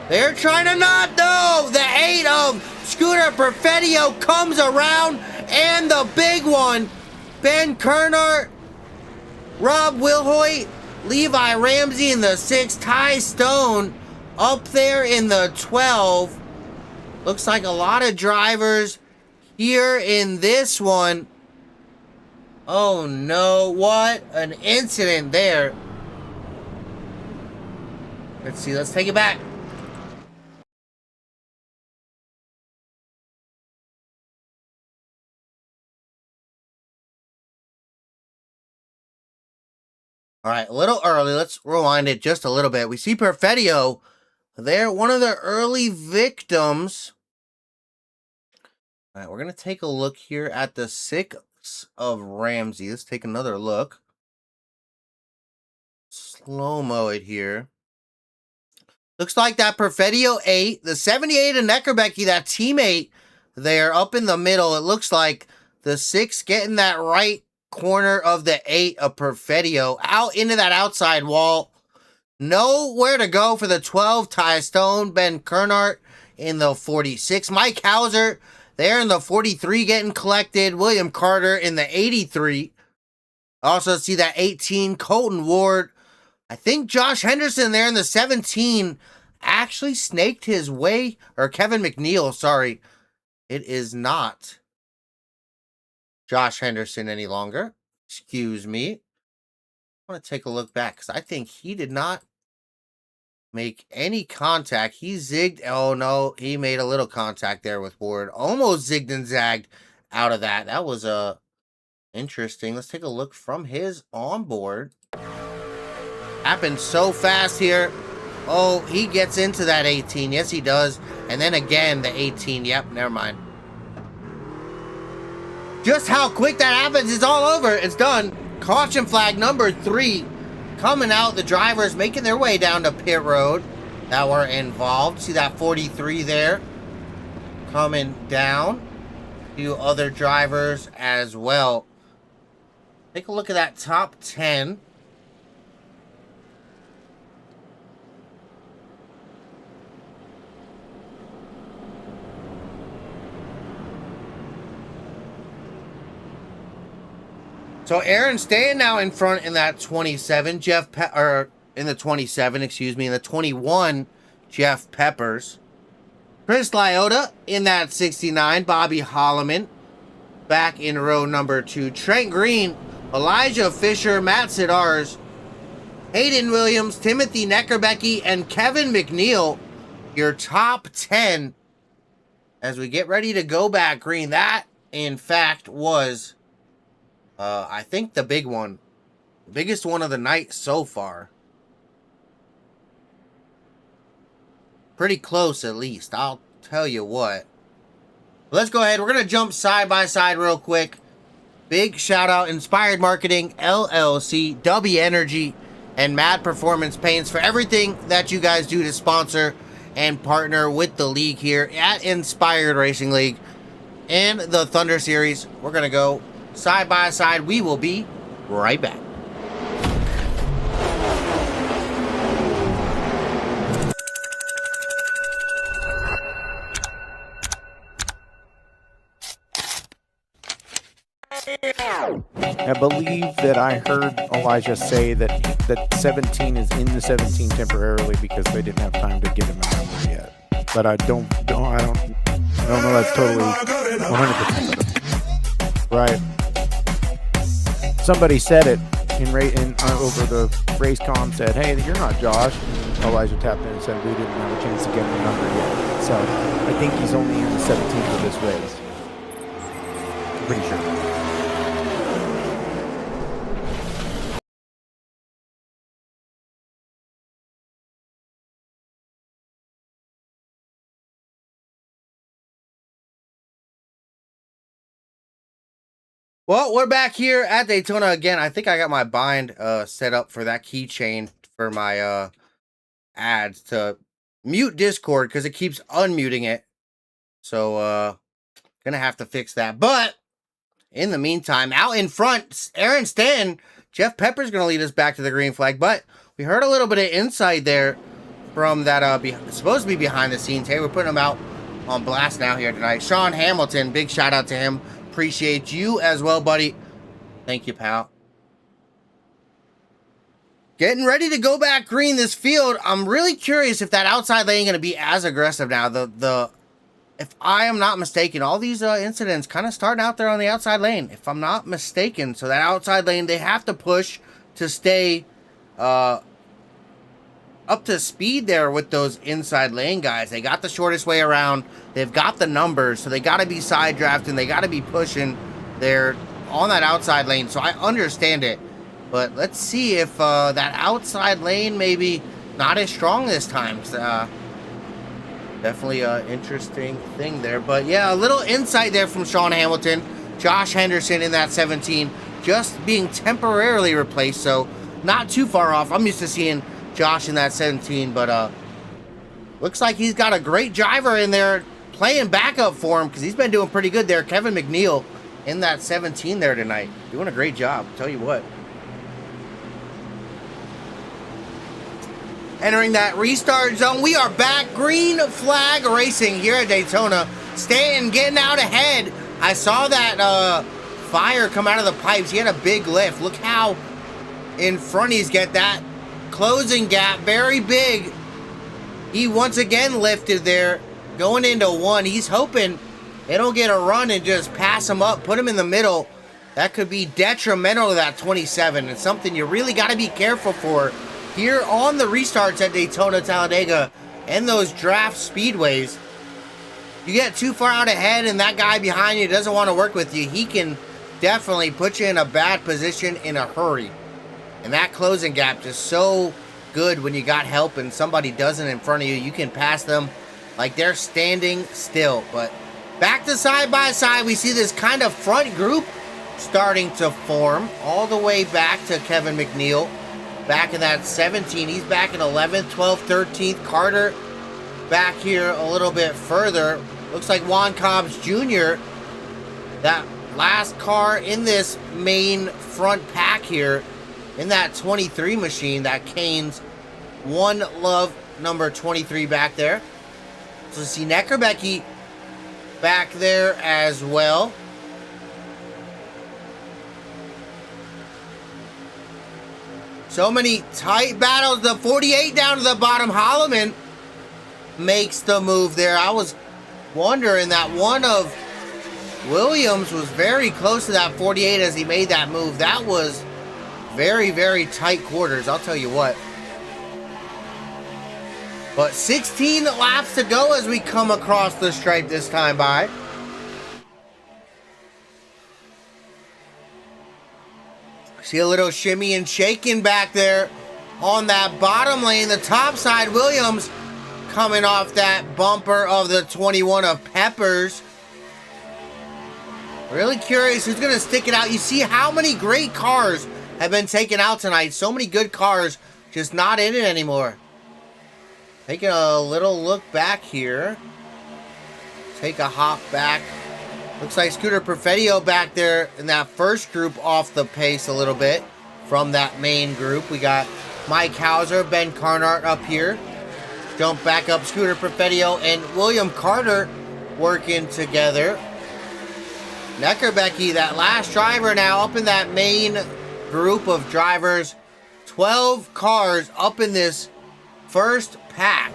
They're trying to not know. The 8 of Scooter Perfettio comes around. And the big one. Ben Kernert. Rob Wilhoit. Levi Ramsey in the 6. Ty Stone up there in the 12. Looks like a lot of drivers here in this one. Oh no, what an incident there. Let's see. Let's take it back. All right, a little early. Let's rewind it just a little bit. We see Perfetio there, one of the early victims. All right, we're going to take a look here at the 6 of Ramsey. Let's take another look. Slow-mo it here. Looks like that Perfetio 8, the 78 of Neckerbecky, that teammate there up in the middle. It looks like the 6 getting that right corner of the 8 of Perfetio out into that outside wall. Nowhere to go for the 12, Ty Stone, Ben Kernart in the 46. Mike Hauser there in the 43 getting collected. William Carter in the 83. Also see that 18, Colton Ward. I think Josh Henderson there in the 17 actually snaked his way, or Kevin McNeil, sorry. It is not Josh Henderson any longer. Excuse me. I want to take a look back because I think he did not make any contact. He zigged. Oh, no. He made a little contact there with Ward. Almost zigged and zagged out of that. That was interesting. Let's take a look from his onboard. Happened so fast here. Oh, he gets into that 18. Yes, he does. And then again, the 18. Yep, never mind. Just how quick that happens. It's all over. It's done. Caution flag number 3 coming out. The drivers making their way down to pit road that were involved. See that 43 there coming down. A few other drivers as well. Take a look at that top 10. So Aaron staying now in front in that 27, in the 27, excuse me, in the 21, Jeff Peppers. Chris Lyotta in that 69, Bobby Holloman back in row number 2. Trent Green, Elijah Fisher, Matt Sidars, Hayden Williams, Timothy Neckerbecky, and Kevin McNeil, your top 10 as we get ready to go back green. That, in fact, was... I think the big one. The biggest one of the night so far. Pretty close, at least. I'll tell you what. Let's go ahead. We're going to jump side by side real quick. Big shout out, Inspired Marketing, LLC, W Energy, and Mad Performance Paints for everything that you guys do to sponsor and partner with the league here at Inspired Racing League and the Thunder Series. We're going to go side by side. We will be right back. I believe that I heard Elijah say that 17 is in the 17 temporarily because they didn't have time to get him a number yet. But I don't know that's totally 100%. Right. Somebody said it over the race com, said, "Hey, you're not Josh." Elijah tapped in and said, "We didn't have a chance to get him a number yet." So I think he's only in the 17th of this race. I'm pretty sure. Well, we're back here at Daytona again. I think I got my bind set up for that keychain for my ads to mute Discord because it keeps unmuting it. So, gonna have to fix that. But in the meantime, out in front, Aaron Stanton, Jeff Pepper's gonna lead us back to the green flag. But we heard a little bit of insight there from that supposed to be behind the scenes. Hey, we're putting him out on blast now here tonight. Sean Hamilton, big shout out to him. Appreciate you as well, buddy. Thank you, pal. Getting ready to go back green this field. I'm really curious if that outside lane going to be as aggressive now. If I am not mistaken, all these incidents kind of starting out there on the outside lane. If I'm not mistaken, so that outside lane, they have to push to stay up to speed there with those inside lane guys. They got the shortest way around. They've got the numbers, so they got to be side drafting. They got to be pushing there on that outside lane, so I understand it. But let's see if that outside lane maybe not as strong this time. Definitely an interesting thing there. But yeah, a little insight there from Sean Hamilton. Josh Henderson in that 17 just being temporarily replaced, so not too far off. I'm used to seeing Josh in that 17, but looks like he's got a great driver in there playing backup for him because he's been doing pretty good there. Kevin McNeil in that 17 there tonight. Doing a great job, tell you what. Entering that restart zone, we are back. Green flag racing here at Daytona. Stanton getting out ahead. I saw that fire come out of the pipes. He had a big lift. Look how in front he's got that closing gap, very big. He once again lifted there, going into one. He's hoping they don't get a run and just pass him up, put him in the middle. That could be detrimental to that 27. It's something you really got to be careful for here on the restarts at Daytona, Talladega, and those draft speedways. You get too far out ahead and that guy behind you doesn't want to work with you, he can definitely put you in a bad position in a hurry. And that closing gap is so good when you got help and somebody doesn't in front of you. You can pass them like they're standing still. But back to side by side, we see this kind of front group starting to form all the way back to Kevin McNeil. Back in that 17, he's back in 11th, 12th, 13th. Carter back here a little bit further. Looks like Juan Cobbs Jr., that last car in this main front pack here, in that 23 machine, that Canes One Love number 23 back there. So see Neckerbecky back there as well. So many tight battles. The 48 down to the bottom. Holloman makes the move there. I was wondering that one of Williams was very close to that 48 as he made that move. That was very, very tight quarters, I'll tell you what. But 16 laps to go as we come across the stripe this time by. See a little shimmy and shaking back there on that bottom lane. The top side, Williams coming off that bumper of the 21 of Peppers. Really curious who's going to stick it out. You see how many great cars have been taken out tonight. So many good cars just not in it anymore. Taking a little look back here. Take a hop back. Looks like Scooter Perfetio back there in that first group off the pace a little bit from that main group. We got Mike Hauser, Ben Carnart up here. Jump back up, Scooter Perfetio and William Carter working together. Neckerbecky, that last driver now up in that main group of drivers. 12 cars up in this first pack.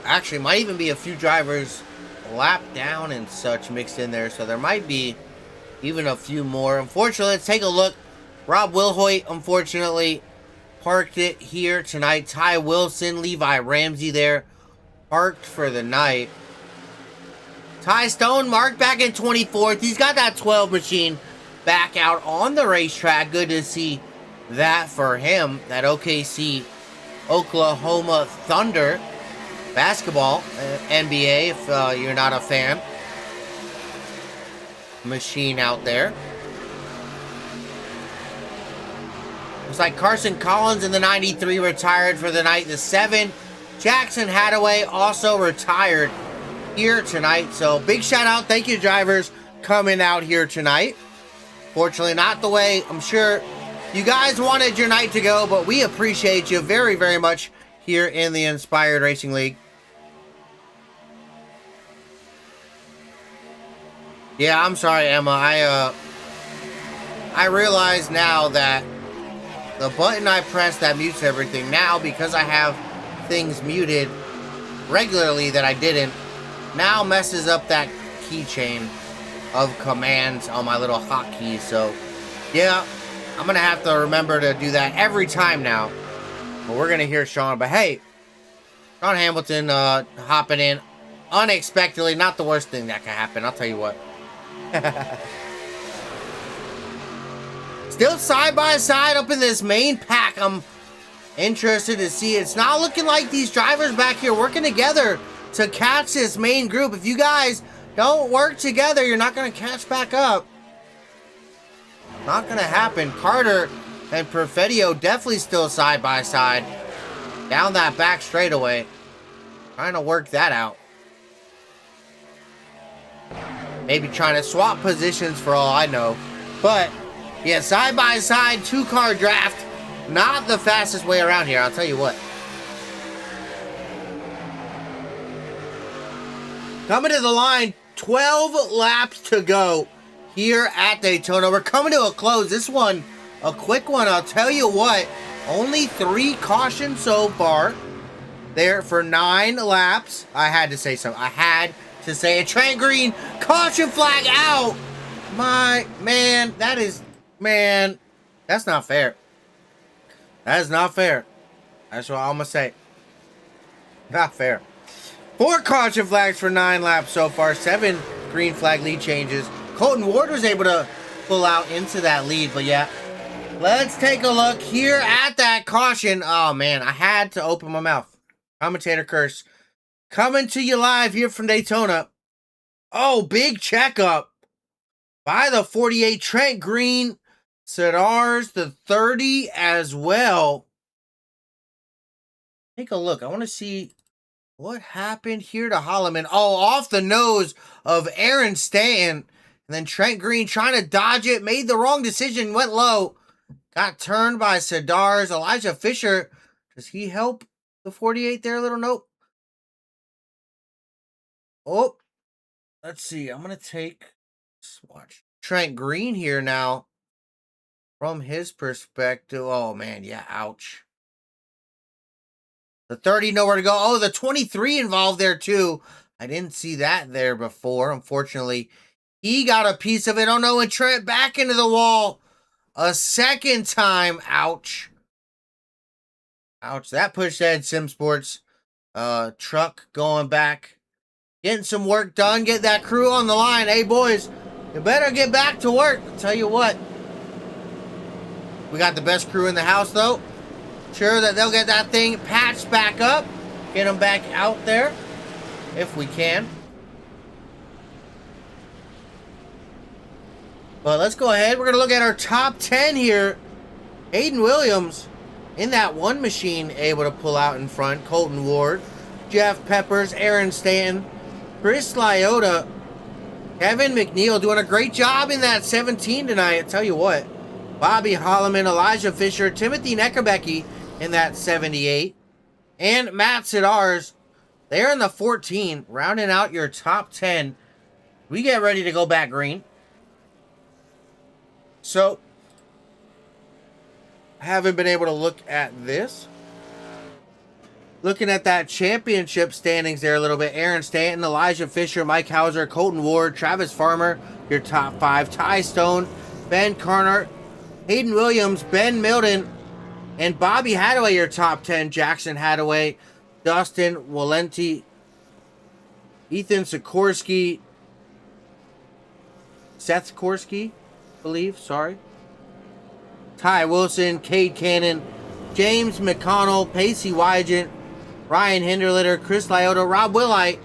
Actually, might even be a few drivers lap down and such mixed in there, so there might be even a few more. Unfortunately, let's take a look. Rob Wilhoit, unfortunately, parked it here tonight. Ty Wilson, Levi Ramsey there, parked for the night. Ty Stone marked back in 24th. He's got that 12 machine back out on the racetrack. Good to see that for him. That OKC Oklahoma Thunder basketball, NBA, if you're not a fan. Machine out there. Looks like Carson Collins in the 93 retired for the night. The 7, Jackson Hadaway, also retired here tonight. So big shout out. Thank you, drivers, coming out here tonight. Fortunately, not the way I'm sure you guys wanted your night to go, but we appreciate you very, very much here in the Inspired Racing League. Yeah, I'm sorry, Emma. I realize now that the button I press that mutes everything now, because I have things muted regularly that I didn't, now messes up that keychain of commands on my little hotkeys. So, yeah, I'm going to have to remember to do that every time now. But we're going to hear Sean. But, hey, Sean Hamilton hopping in unexpectedly. Not the worst thing that can happen, I'll tell you what. Still side by side up in this main pack. I'm interested to see. It's not looking like these drivers back here working together to catch this main group. If you guys don't work together, you're not going to catch back up. Not going to happen. Carter and Perfedio definitely still side by side. Down that back straightaway. Trying to work that out. Maybe trying to swap positions for all I know. But, yeah, side by side, 2-car draft. Not the fastest way around here, I'll tell you what. Coming to the line, 12 laps to go here at Daytona. We're coming to a close. This one, a quick one, I'll tell you what. Only 3 cautions so far. There for 9 laps. I had to say something. I had to say it. Trent Green, caution flag out. My man, that is, man, that's not fair. That is not fair. That's what I'm going to say. Not fair. 4 caution flags for 9 laps so far. 7 green flag lead changes. Colton Ward was able to pull out into that lead. But yeah, let's take a look here at that caution. Oh man, I had to open my mouth. Commentator curse. Coming to you live here from Daytona. Oh, big checkup by the 48. Trent Green. Sedars, the 30 as well. Take a look. I want to see what happened here to Holloman. Oh, off the nose of Aaron Stanton. And then Trent Green trying to dodge it. Made the wrong decision. Went low. Got turned by Sedars. Elijah Fisher. Does he help the 48 there a little? Nope. Oh. Let's see. I'm going to take... Let's watch Trent Green here now. From his perspective. Oh, man. Yeah, ouch. The 30 nowhere to go. Oh, the 23 involved there too. I didn't see that there before. Unfortunately, he got a piece of it. Oh no, and Trent back into the wall a second time. Ouch. Ouch. That pushed Ed Sim Sports truck going back. Getting some work done. Get that crew on the line. Hey, boys, you better get back to work. I'll tell you what. We got the best crew in the house, though. Sure that they'll get that thing patched back up. Get them back out there if we can. But let's go ahead. We're going to look at our top 10 here. Hayden Williams in that one machine able to pull out in front. Colton Ward, Jeff Peppers, Aaron Stanton, Chris Lyota, Kevin McNeil doing a great job in that 17 tonight. I tell you what. Bobby Holloman, Elijah Fisher, Timothy Neckerbecke in that 78. And Matt Sedars, they're in the 14, rounding out your top 10. We get ready to go back green. So, haven't been able to look at this. Looking at that championship standings there a little bit. Aaron Stanton, Elijah Fisher, Mike Hauser, Colton Ward, Travis Farmer, your top 5. Ty Stone, Ben Carnart, Hayden Williams, Ben Milton, and Bobby Hadaway, your top 10. Jackson Hadaway, Dustin Walenti, Ethan Sikorsky, Seth Sikorsky, believe, sorry. Ty Wilson, Cade Cannon, James McConnell, Pacey Wygant, Ryan Hinderlitter, Chris Lyota, Rob Willite.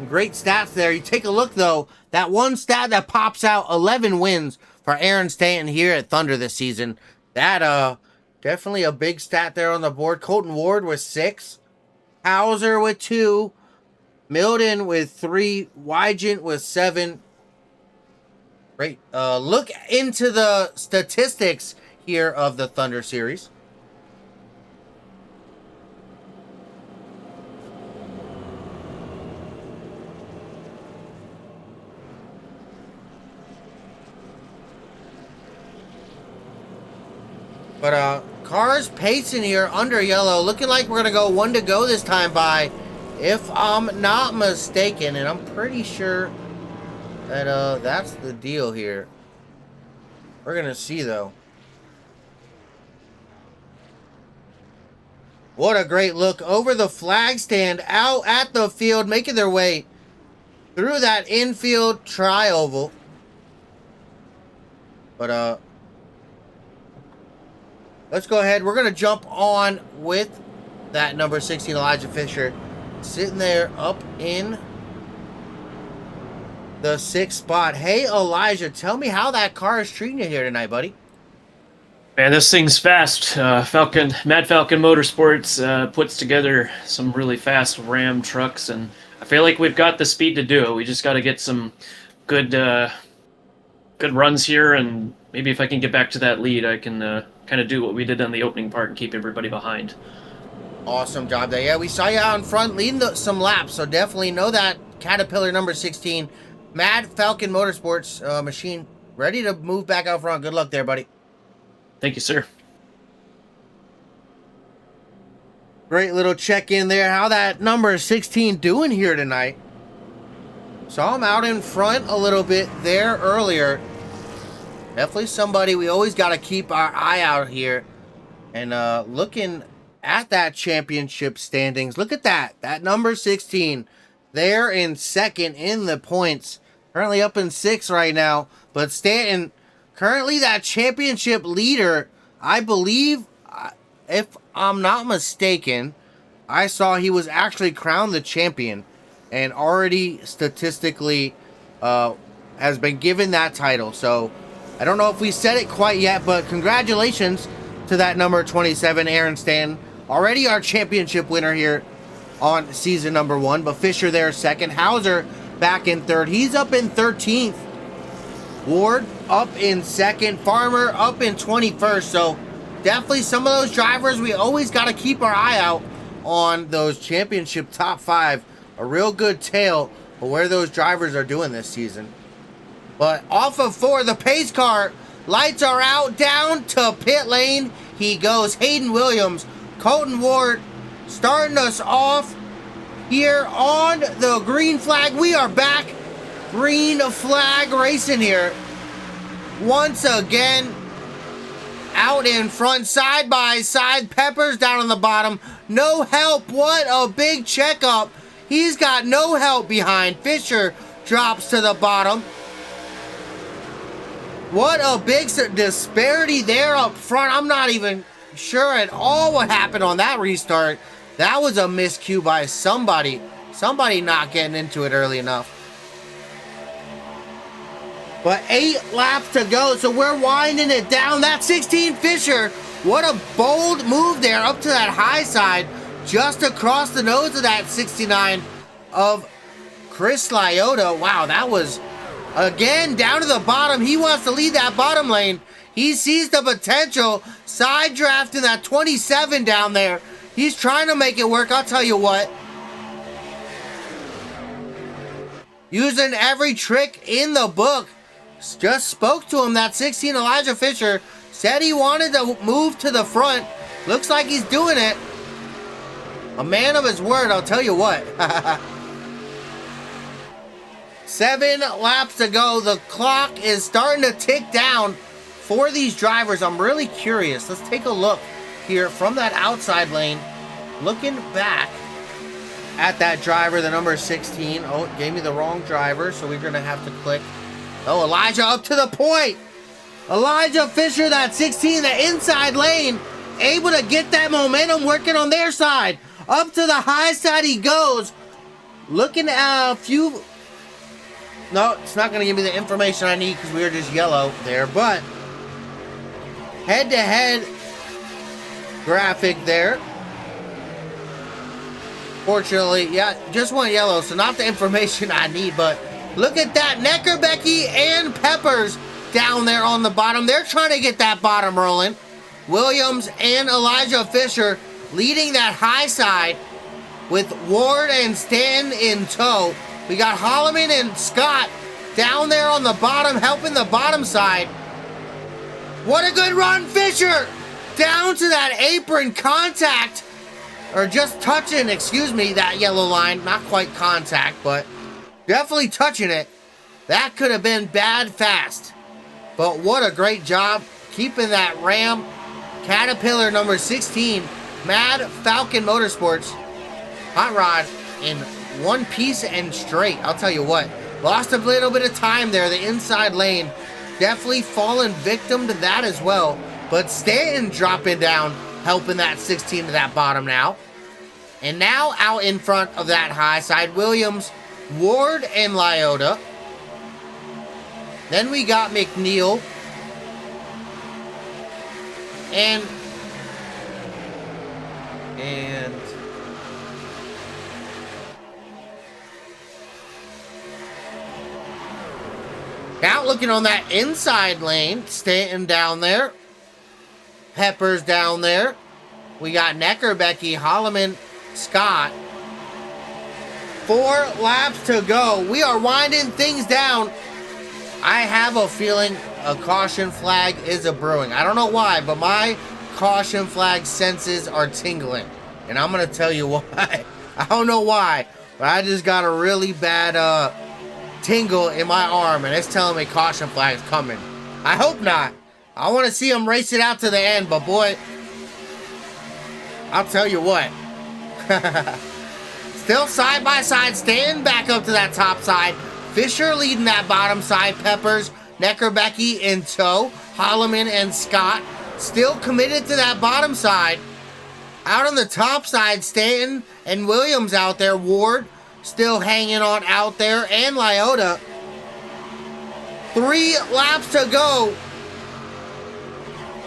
Great stats there. You take a look, though. That one stat that pops out, 11 wins for Aaron Stanton here at Thunder this season. That, definitely a big stat there on the board. Colton Ward with 6. Hauser with 2. Milton with 3. Wygant with 7. Great. Look into the statistics here of the Thunder series. But cars pacing here under yellow. Looking like we're going to go 1 to go this time by, if I'm not mistaken. And I'm pretty sure That's the deal here. We're gonna see though. What a great look over the flag stand, out at the field, making their way through that infield tri-oval. But let's go ahead. We're gonna jump on with that number 16 Elijah Fisher, sitting there up in the 6th spot. Hey Elijah, tell me how that car is treating you here tonight, buddy. Man, this thing's fast. Mad Falcon Motorsports puts together some really fast Ram trucks, and I feel like we've got the speed to do it. We just got to get some good runs here, and maybe if I can get back to that lead, I can kind of do what we did on the opening part and keep everybody behind. Awesome job there. Yeah, we saw you out in front leading some laps, so definitely know that Caterpillar number 16, Mad Falcon Motorsports machine, ready to move back out front. Good luck there, buddy. Thank you, sir. Great little check-in there. How that number 16 doing here tonight? Saw him out in front a little bit there earlier. Definitely somebody we always got to keep our eye out here. And looking at that championship standings. Look at that. That number 16 there in second in the points. Currently up in 6th right now. But Stanton, currently that championship leader, I believe, if I'm not mistaken, I saw he was actually crowned the champion and already statistically has been given that title. So I don't know if we said it quite yet, but congratulations to that number 27, Aaron Stanton. Already our championship winner here on season number 1, but Fisher there second. Hauser back in 3rd. He's up in 13th. Ward up in 2nd. Farmer up in 21st. So definitely some of those drivers, we always got to keep our eye out on those championship top 5. A real good tale of where those drivers are doing this season. But off of 4, the pace car, lights are out, down to pit lane he goes. Hayden Williams, Colton Ward starting us off here on the green flag. We are back. Green flag racing here. Once again, out in front, side by side. Peppers down on the bottom. No help. What a big checkup. He's got no help behind. Fisher drops to the bottom. What a big disparity there up front. I'm not even sure at all what happened on that restart. That was a miscue by somebody. Somebody not getting into it early enough. But 8 laps to go, so we're winding it down. That 16 Fisher, what a bold move there up to that high side, just across the nose of that 69 of Chris Lyotta. Wow, that was, again, down to the bottom. He wants to lead that bottom lane. He sees the potential, side drafting that 27 down there. He's trying to make it work, I'll tell you what. Using every trick in the book. Just spoke to him, that 16 Elijah Fisher. Said he wanted to move to the front. Looks like he's doing it. A man of his word, I'll tell you what. 7 laps to go. The clock is starting to tick down for these drivers. I'm really curious. Let's take a look here from that outside lane. Looking back at that driver, the number 16. Oh, it gave me the wrong driver, so we're going to have to click. Oh, Elijah up to the point. Elijah Fisher, that 16, the inside lane, able to get that momentum working on their side. Up to the high side he goes. Looking at a few... No, it's not going to give me the information I need because we were just yellow there. But head-to-head graphic there. Fortunately, yeah, just went yellow, so not the information I need, but... Look at that, Neckerbecky and Peppers down there on the bottom. They're trying to get that bottom rolling. Williams and Elijah Fisher leading that high side with Ward and Stan in tow. We got Holloman and Scott down there on the bottom, helping the bottom side. What a good run, Fisher! Down to that apron contact, or just touching, excuse me, that yellow line. Not quite contact, but... definitely touching it. That could have been bad fast. But what a great job keeping that Ram Caterpillar number 16 Mad Falcon Motorsports hot rod in one piece and straight. I'll tell you what, lost a little bit of time there. The inside lane definitely fallen victim to that as well. But Stanton dropping down, helping that 16 to that bottom now. And now out in front of that high side, Williams, Ward, and Lyota. Then we got McNeil. And out looking on that inside lane, Stanton down there. Peppers down there. We got Neckerbecky, Holloman, Scott. 4 laps to go. We are winding things down. I have a feeling a caution flag is a brewing. I don't know why, but my caution flag senses are tingling. And I'm going to tell you why. I don't know why, but I just got a really bad tingle in my arm, and it's telling me caution flag is coming. I hope not. I want to see them race it out to the end, but boy, I'll tell you what. Still side by side, staying back up to that top side. Fisher leading that bottom side. Peppers, Neckerbecky in tow. Holloman and Scott still committed to that bottom side. Out on the top side, Stanton and Williams out there. Ward still hanging on out there. And Lyota. 3 laps to go.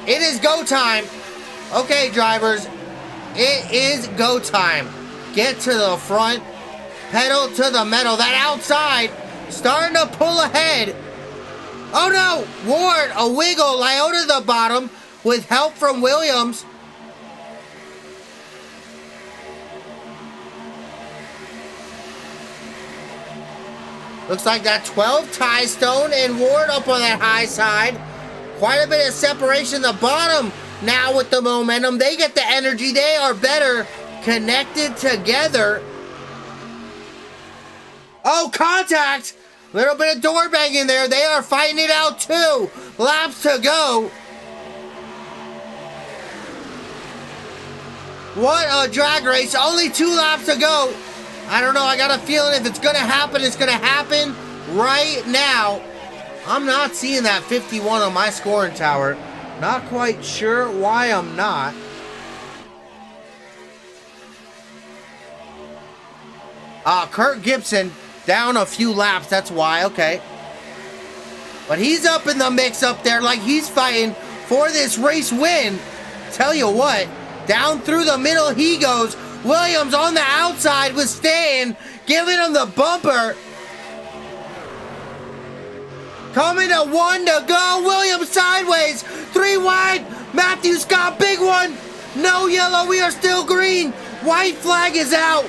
It is go time. Okay, drivers. It is go time. Get to the front. Pedal to the metal. That outside starting to pull ahead. Oh no! Ward, a wiggle. Lyota the bottom with help from Williams. Looks like that 12 tie stone and Ward up on that high side. Quite a bit of separation. The bottom now with the momentum. They get the energy. They are better connected together. Oh, contact. Little bit of door banging there. They are fighting it out too. Laps to go. What a drag race. Only 2 laps to go. I don't know. I got a feeling if it's going to happen, it's going to happen right now. I'm not seeing that 51 on my scoring tower. Not quite sure why I'm not. Kurt Gibson down a few laps. That's why. Okay. But he's up in the mix up there like he's fighting for this race win. Tell you what, down through the middle he goes. Williams on the outside with Stanton, giving him the bumper. Coming to 1 to go. Williams sideways. 3 wide. Matthew Scott, big one. No yellow. We are still green. White flag is out.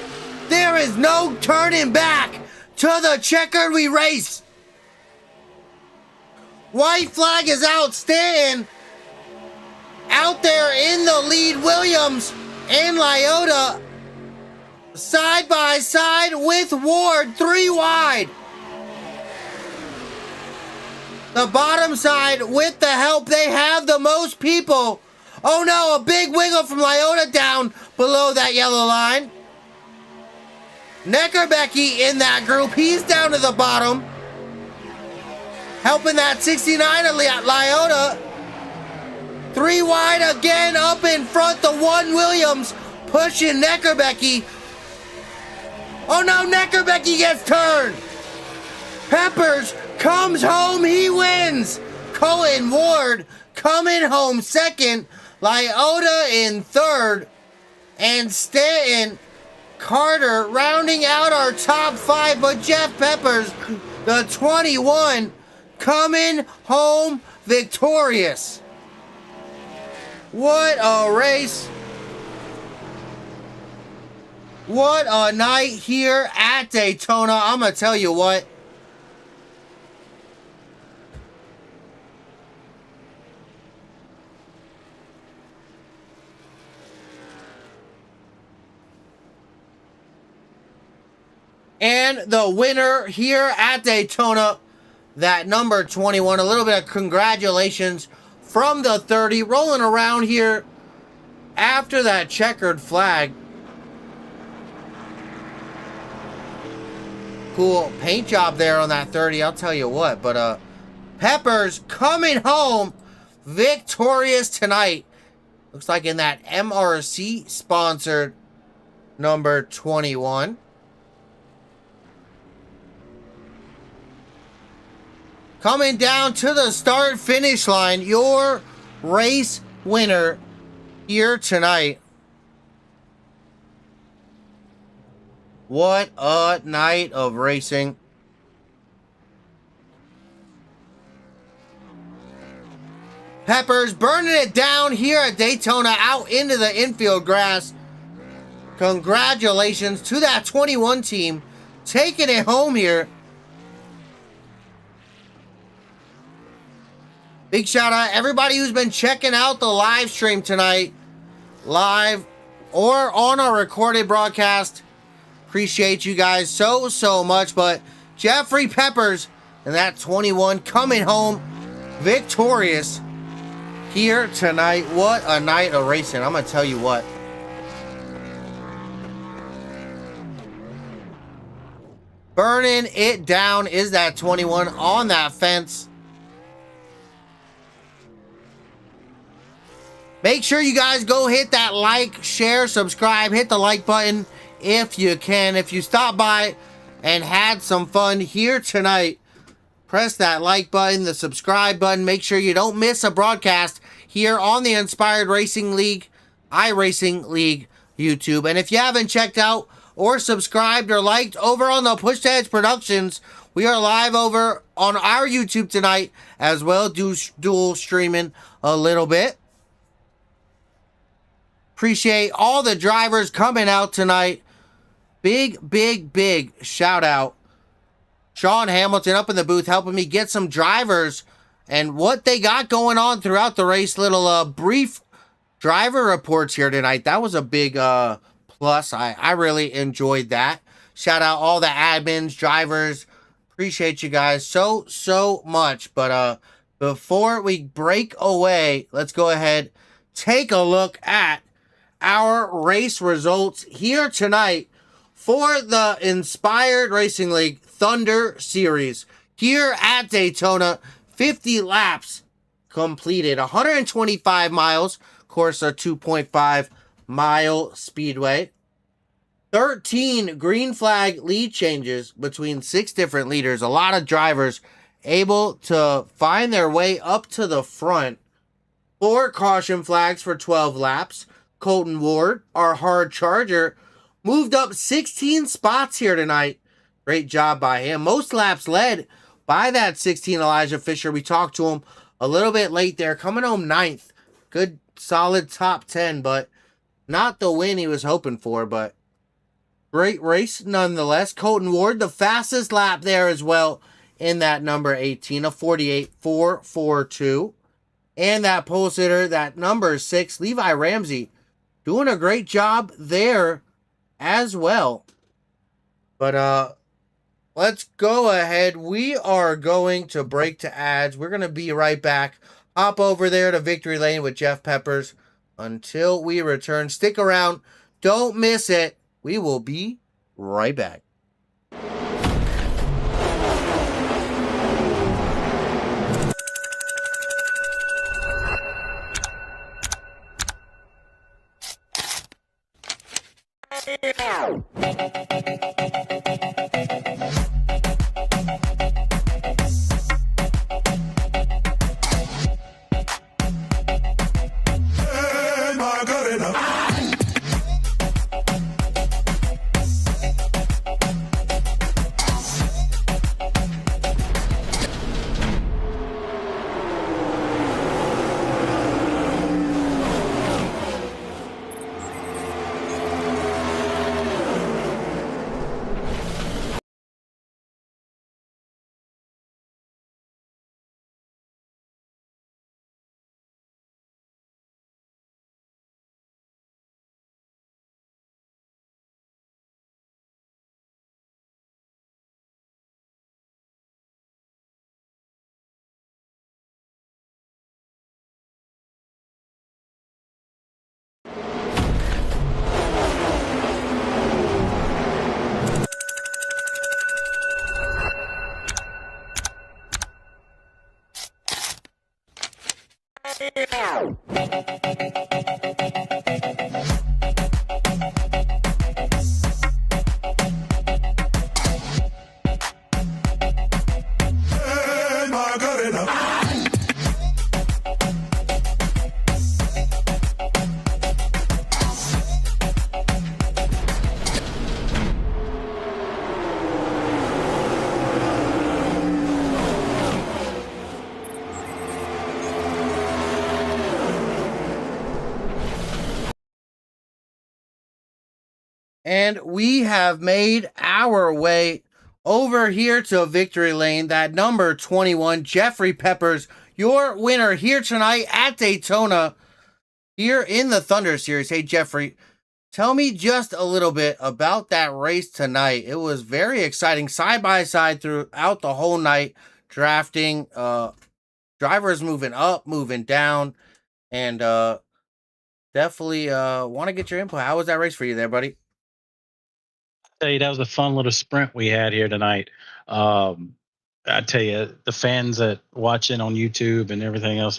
There is no turning back. To the checkered we race. White flag is out. Stanton out there in the lead. Williams and Lyota side by side with Ward. 3 wide. The bottom side with the help. They have the most people. Oh no, a big wiggle from Lyota down below that yellow line. Neckerbecky in that group. He's down to the bottom. Helping that 69 at Lyota. 3 wide again up in front. The 1 Williams pushing Neckerbecky. Oh no, Neckerbecky gets turned. Peppers comes home. He wins. Cohen Ward coming home second. Lyota in third. And Stanton Carter rounding out our top 5, but Jeff Peppers, the 21, coming home victorious. What a race. What a night here at Daytona. I'm going to tell you what. And the winner here at Daytona that number 21. A little bit of congratulations from the 30. Rolling around here after that checkered flag. Cool paint job there on that 30, I'll tell you what. But Peppers coming home victorious tonight. Looks like in that MRC sponsored number 21. Coming down to the start finish line, your race winner here tonight. What a night of racing. Peppers burning it down here at Daytona, out into the infield grass. Congratulations to that 21 team, taking it home here. Big shout out everybody who's been checking out the live stream tonight, live or on our recorded broadcast. Appreciate you guys so much. But Jeffrey Peppers and that 21 coming home victorious here tonight. What a night of racing. I'm going to tell you what. Burning it down is that 21 on that fence. Make sure you guys go hit that like, share, subscribe, hit the like button if you can. If you stopped by and had some fun here tonight, press that like button, the subscribe button. Make sure you don't miss a broadcast here on the Inspired Racing League, iRacing League YouTube. And if you haven't checked out or subscribed or liked over on the Push to Edge Productions, we are live over on our YouTube tonight as well, dual streaming a little bit. Appreciate all the drivers coming out tonight. Big shout out. Sean Hamilton up in the booth helping me get some drivers and what they got going on throughout the race. Little brief driver reports here tonight. That was a big plus. I really enjoyed that. Shout out all the admins, drivers. Appreciate you guys so much. But before we break away, let's go ahead, take a look at our race results here tonight for the Inspired Racing League Thunder Series here at Daytona. 50 laps completed, 125 miles, of course a 2.5 mile speedway. 13 green flag lead changes between 6 different leaders. A lot of drivers able to find their way up to the front. 4 caution flags for 12 laps. Colton Ward, our hard charger, moved up 16 spots here tonight. Great job by him. Most laps led by that 16 Elijah Fisher. We talked to him a little bit late there, coming home 9th. Good, solid top 10, but not the win he was hoping for, but great race nonetheless. Colton Ward, the fastest lap there as well in that number 18, a 48.442. And that pole sitter, that number 6, Levi Ramsey, doing a great job there as well. But let's go ahead. We are going to break to ads. We're going to be right back. Hop over there to Victory Lane with Jeff Peppers until we return. Stick around. Don't miss it. We will be right back. And we have made our way over here to victory lane. That number 21, Jeffrey Peppers, your winner here tonight at Daytona, here in the Thunder Series. Hey, Jeffrey, tell me just a little bit about that race tonight. It was very exciting, side by side throughout the whole night, drafting, drivers moving up, moving down, and definitely want to get your input. How was that race for you there, buddy? Tell you, that was a fun little sprint we had here tonight. I tell you, the fans that watching on YouTube and everything else,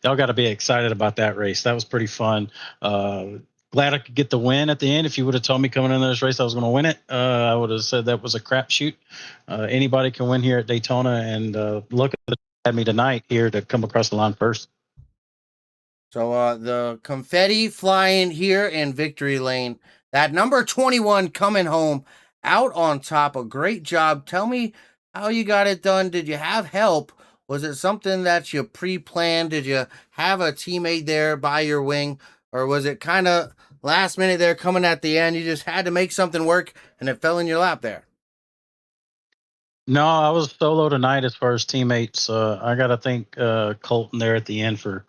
y'all got to be excited about that race. That was pretty fun. Glad I could get the win at the end. If you would have told me coming into this race I was going to win it, I would have said that was a crapshoot. Anybody can win here at Daytona, and look at me tonight here to come across the line first. So the confetti flying here in victory lane. That number 21 coming home out on top. A great job. Tell me how you got it done. Did you have help? Was it something that you pre-planned? Did you have a teammate there by your wing? Or was it kind of last minute there coming at the end? You just had to make something work and it fell in your lap there. No, I was solo tonight as far as teammates. I got to thank Colton there at the end for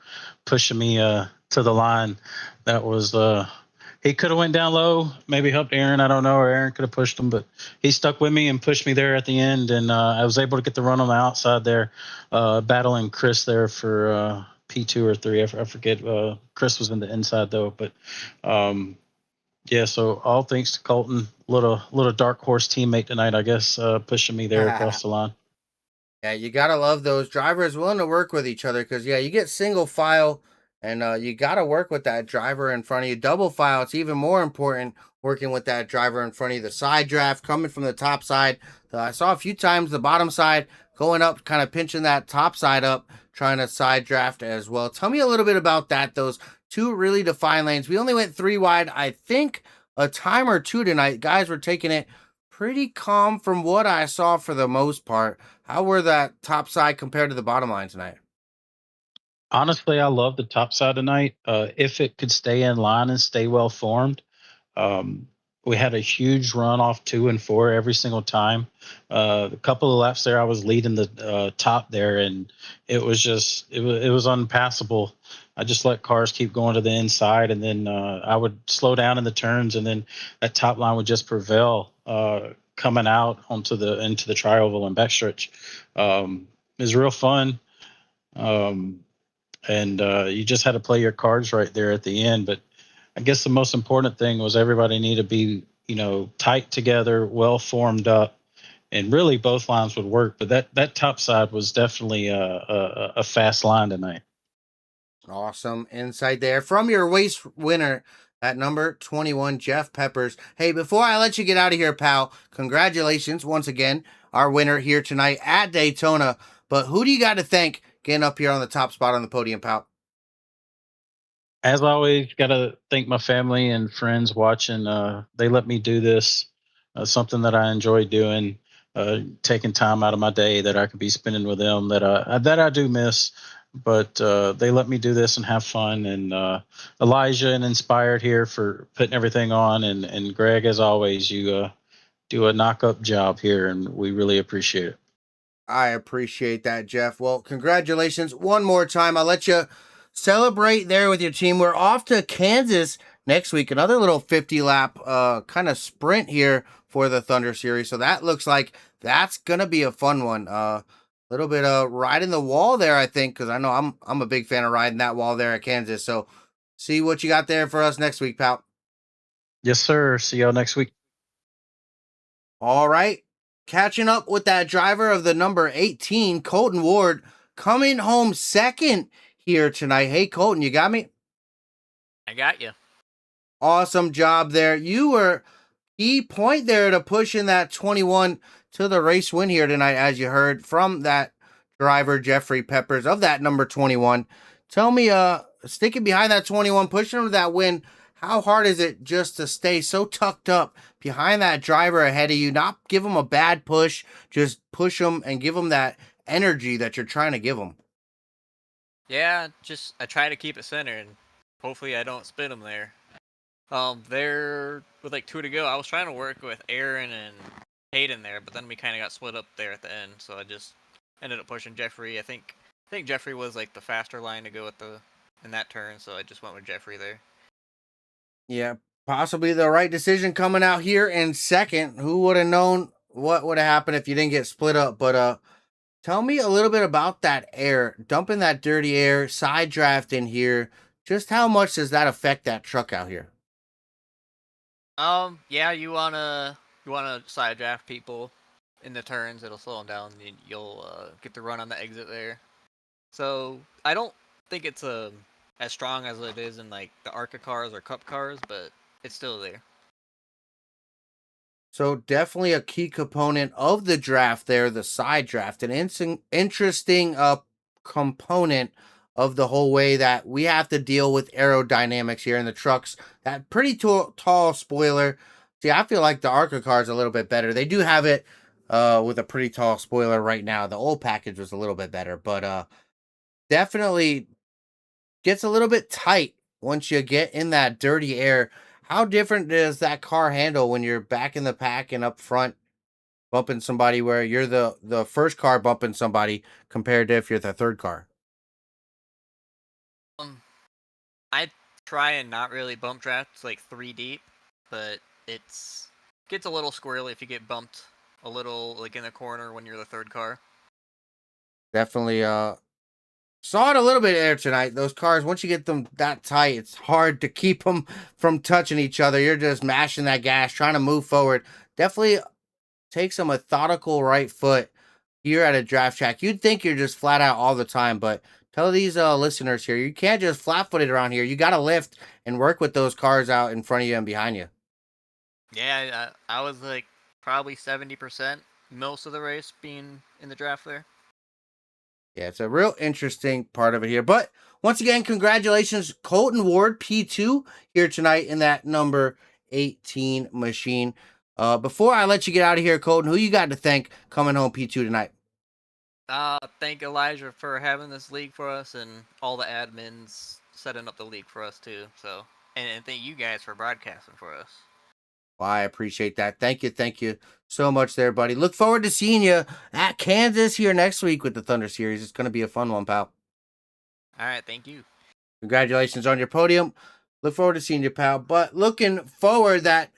pushing me to the line. That was he could have went down low, maybe helped Aaron. I don't know, or Aaron could have pushed him, but he stuck with me and pushed me there at the end, and I was able to get the run on the outside there, battling Chris there for P2 or 3. I forget. Chris was in the inside though, but yeah. So all thanks to Colton, little dark horse teammate tonight, I guess, pushing me there across the line. Yeah, you gotta love those drivers willing to work with each other because, yeah, you get single file and you gotta work with that driver in front of you. Double file, it's even more important working with that driver in front of you. The side draft coming from the top side. I saw a few times the bottom side going up, kind of pinching that top side up, trying to side draft as well. Tell me a little bit about that, those two really defined lanes. We only went 3 wide, I think a time or two tonight. Guys were taking it pretty calm from what I saw for the most part. How were that top side compared to the bottom line tonight? Honestly, I love the top side tonight. If it could stay in line and stay well formed, um, we had a huge run off 2 and 4 every single time. A couple of laps there, I was leading the top there, and it was unpassable. I just let cars keep going to the inside, and then I would slow down in the turns, and then that top line would just prevail coming out into the tri-oval and backstretch. It was real fun. And you just had to play your cards right there at the end. But I guess the most important thing was everybody needed to be, tight together, well formed up, and really both lines would work. But that top side was definitely a fast line tonight. Awesome insight there from your race winner at number 21, Jeff Peppers. Hey, before I let you get out of here, pal, congratulations once again, our winner here tonight at Daytona. But who do you got to thank getting up here on the top spot on the podium, pal? As always, got to thank my family and friends watching. They let me do this, something that I enjoy doing, taking time out of my day that I could be spending with them that I do miss. But they let me do this and have fun. And Elijah and Inspired here for putting everything on. And Greg, as always, you do a knock-up job here, and we really appreciate it. I appreciate that, Jeff. Well, congratulations one more time. I'll let you celebrate there with your team. We're off to Kansas next week. Another little 50-lap kind of sprint here for the Thunder Series. So that looks like that's going to be a fun one. Little bit of riding the wall there, I think, because I know I'm a big fan of riding that wall there at Kansas. So see what you got there for us next week, pal. Yes, sir. See y'all next week. All right. Catching up with that driver of the number 18, Colton Ward, coming home second here tonight. Hey, Colton, you got me? I got you. Awesome job there. You were key point there to pushing that 21 to the race win here tonight, as you heard from that driver, Jeffrey Peppers, of that number 21. Tell me, sticking behind that 21, pushing him to that win, how hard is it just to stay so tucked up behind that driver ahead of you, not give him a bad push, just push him and give him that energy that you're trying to give him? Yeah, I try to keep it centered, and hopefully I don't spin him there. There with like 2 to go. I was trying to work with Aaron and Hayden there, but then we kind of got split up there at the end. So I just ended up pushing Jeffrey. I think Jeffrey was like the faster line to go at in that turn, so I just went with Jeffrey there. Yeah, possibly the right decision coming out here in second. Who would have known what would have happened if you didn't get split up? But tell me a little bit about that air, dumping that dirty air, side draft in here. Just how much does that affect that truck out here? Yeah, you wanna side draft people in the turns. It'll slow them down. And you'll get the run on the exit there. So I don't think it's as strong as it is in like the ARCA cars or Cup cars, but it's still there. So definitely a key component of the draft there, the side draft, an interesting component of the whole way that we have to deal with aerodynamics here in the trucks. That pretty tall spoiler. See, I feel like the ARCA car is a little bit better. They do have it with a pretty tall spoiler right now. The old package was a little bit better, but definitely gets a little bit tight once you get in that dirty air. How different does that car handle when you're back in the pack and up front bumping somebody where you're the first car bumping somebody compared to if you're the third car? I try and not really bump draft like 3 deep, but it's gets a little squirrely if you get bumped a little like in the corner when you're the third car. Definitely saw it a little bit there tonight. Those cars, once you get them that tight, it's hard to keep them from touching each other. You're just mashing that gas, trying to move forward. Definitely takes a methodical right foot here at a draft track. You'd think you're just flat out all the time, but tell these listeners here, you can't just flat footed around here. You got to lift and work with those cars out in front of you and behind you. Yeah, I was like probably 70% most of the race being in the draft there. Yeah, it's a real interesting part of it here. But once again, congratulations, Colton Ward, P2, here tonight in that number 18 machine. Before I let you get out of here, Colton, who you got to thank coming home P2 tonight? Thank Elijah for having this league for us and all the admins setting up the league for us too. So, and thank you guys for broadcasting for us. Well, I appreciate that. Thank you so much there, buddy. Look forward to seeing you at Kansas here next week with the Thunder Series. It's going to be a fun one, pal. All right, thank you. Congratulations on your podium. Look forward to seeing you, pal. But looking forward, that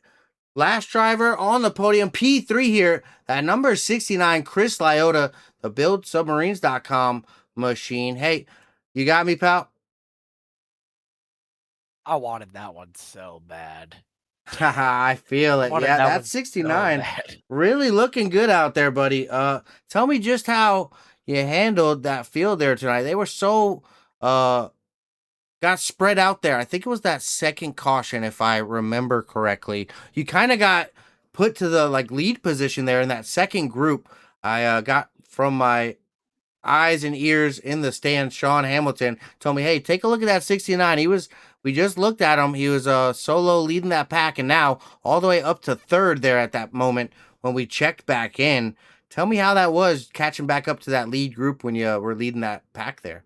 last driver on the podium, P3 here, that number 69, Chris Lyota, the BuildSubmarines.com machine. Hey, you got me, pal? I wanted that one so bad. I feel it. Yeah, that's 69. So really looking good out there, buddy. Tell me just how you handled that field there tonight. They were so got spread out there. I think it was that second caution, if I remember correctly. You kind of got put to the like lead position there in that second group. I got from my eyes and ears in the stand. Sean Hamilton told me, "Hey, take a look at that 69. We just looked at him. He was solo leading that pack, and now all the way up to third there at that moment when we checked back in." Tell me how that was catching back up to that lead group when you were leading that pack there.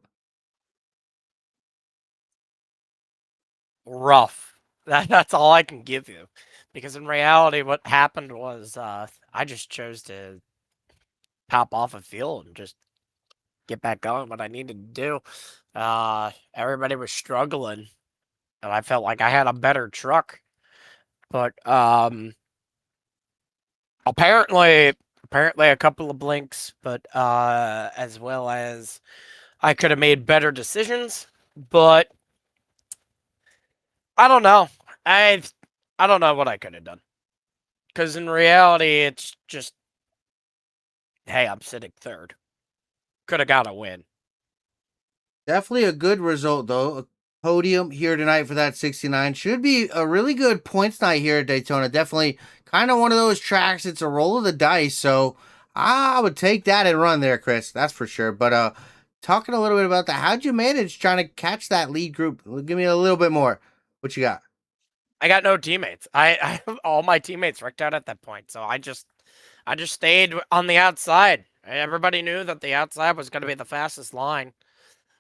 Rough. That's all I can give you, because in reality, what happened was I just chose to pop off a field and just get back going what I needed to do. Everybody was struggling, and I felt like I had a better truck, but apparently a couple of blinks, but as well as I could have made better decisions, but I don't know. I don't know what I could have done, because in reality, it's just, hey, I'm sitting third. Could have got a win. Definitely a good result, though. A podium here tonight for that 69. Should be a really good points night here at Daytona. Definitely kind of one of those tracks. It's a roll of the dice, so I would take that and run there, Chris. That's for sure. But talking a little bit about that, how'd you manage trying to catch that lead group? Give me a little bit more. What you got? I got no teammates. I all my teammates wrecked out at that point, so I just stayed on the outside. Everybody knew that the outside was going to be the fastest line.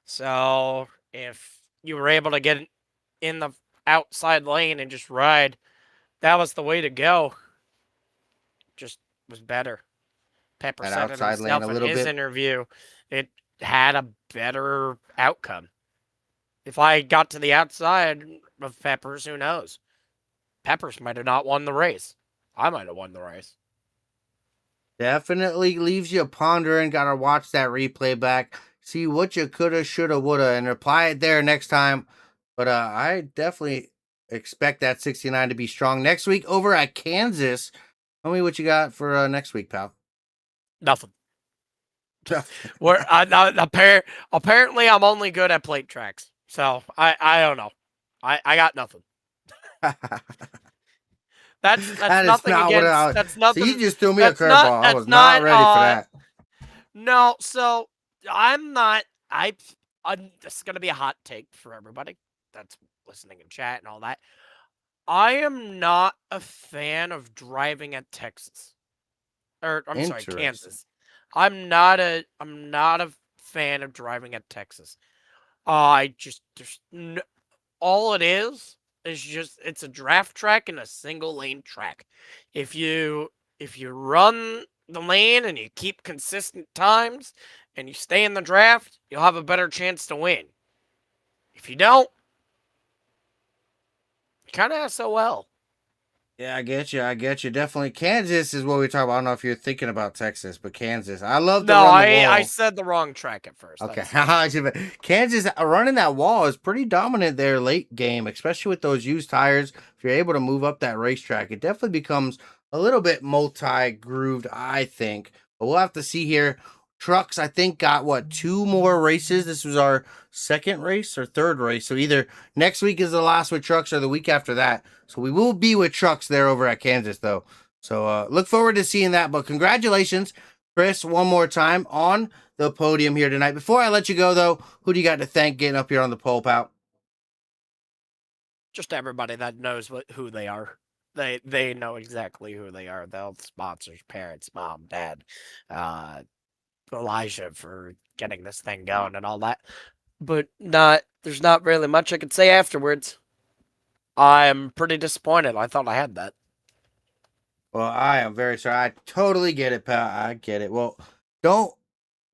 So if you were able to get in the outside lane and just ride. That was the way to go. Just was better. Pepper That said it outside lane himself a in little his bit. interview. It had a better outcome. If I got to the outside of Peppers, who knows? Peppers might have not won the race. I might have won the race. Definitely leaves you pondering. Gotta watch that replay back. See what you coulda, shoulda, woulda, and apply it there next time. But I definitely expect that 69 to be strong next week over at Kansas. Tell me what you got for next week, pal. Nothing. Where apparently I'm only good at plate tracks. So I don't know. I got nothing. That's That is nothing not what against. I. That's So you nothing. just threw me a That's not. curveball. I That's was not not. ready for that. No. So I'm not. This is gonna be a hot take for everybody that's listening in chat and all that. I am not a fan of driving at Texas. Or I'm sorry, Interesting. Kansas. I'm not a fan of driving at Texas. I just all it is just it's a draft track and a single lane track. If you run the lane and you keep consistent times and you stay in the draft, you'll have a better chance to win. If you don't, you kind of SOL. Yeah, I get you. I get you. Definitely. Kansas is what we talk about. I don't know if you're thinking about Texas, but Kansas. I love to No, run the I wall. said the wrong track at first. Okay. That's Kansas running that wall is pretty dominant there late game, especially with those used tires. If you're able to move up that racetrack, it definitely becomes a little bit multi-grooved, I think. But we'll have to see here. Trucks, I think, got what, 2 more races? This was our second race or third race. So either next week is the last with trucks or the week after that. So we will be with trucks there over at Kansas, though. So look forward to seeing that. But congratulations, Chris, one more time on the podium here tonight. Before I let you go, though, who do you got to thank getting up here on the pole, pal? just everybody that knows who they are. They know exactly who they are. They'll sponsors, parents, mom, dad, uh, Elijah for getting this thing going and all that. But there's not really much I could say afterwards. I'm pretty disappointed. I thought I had that. Well, I am very sorry. I totally get it, pal. I get it. Well, don't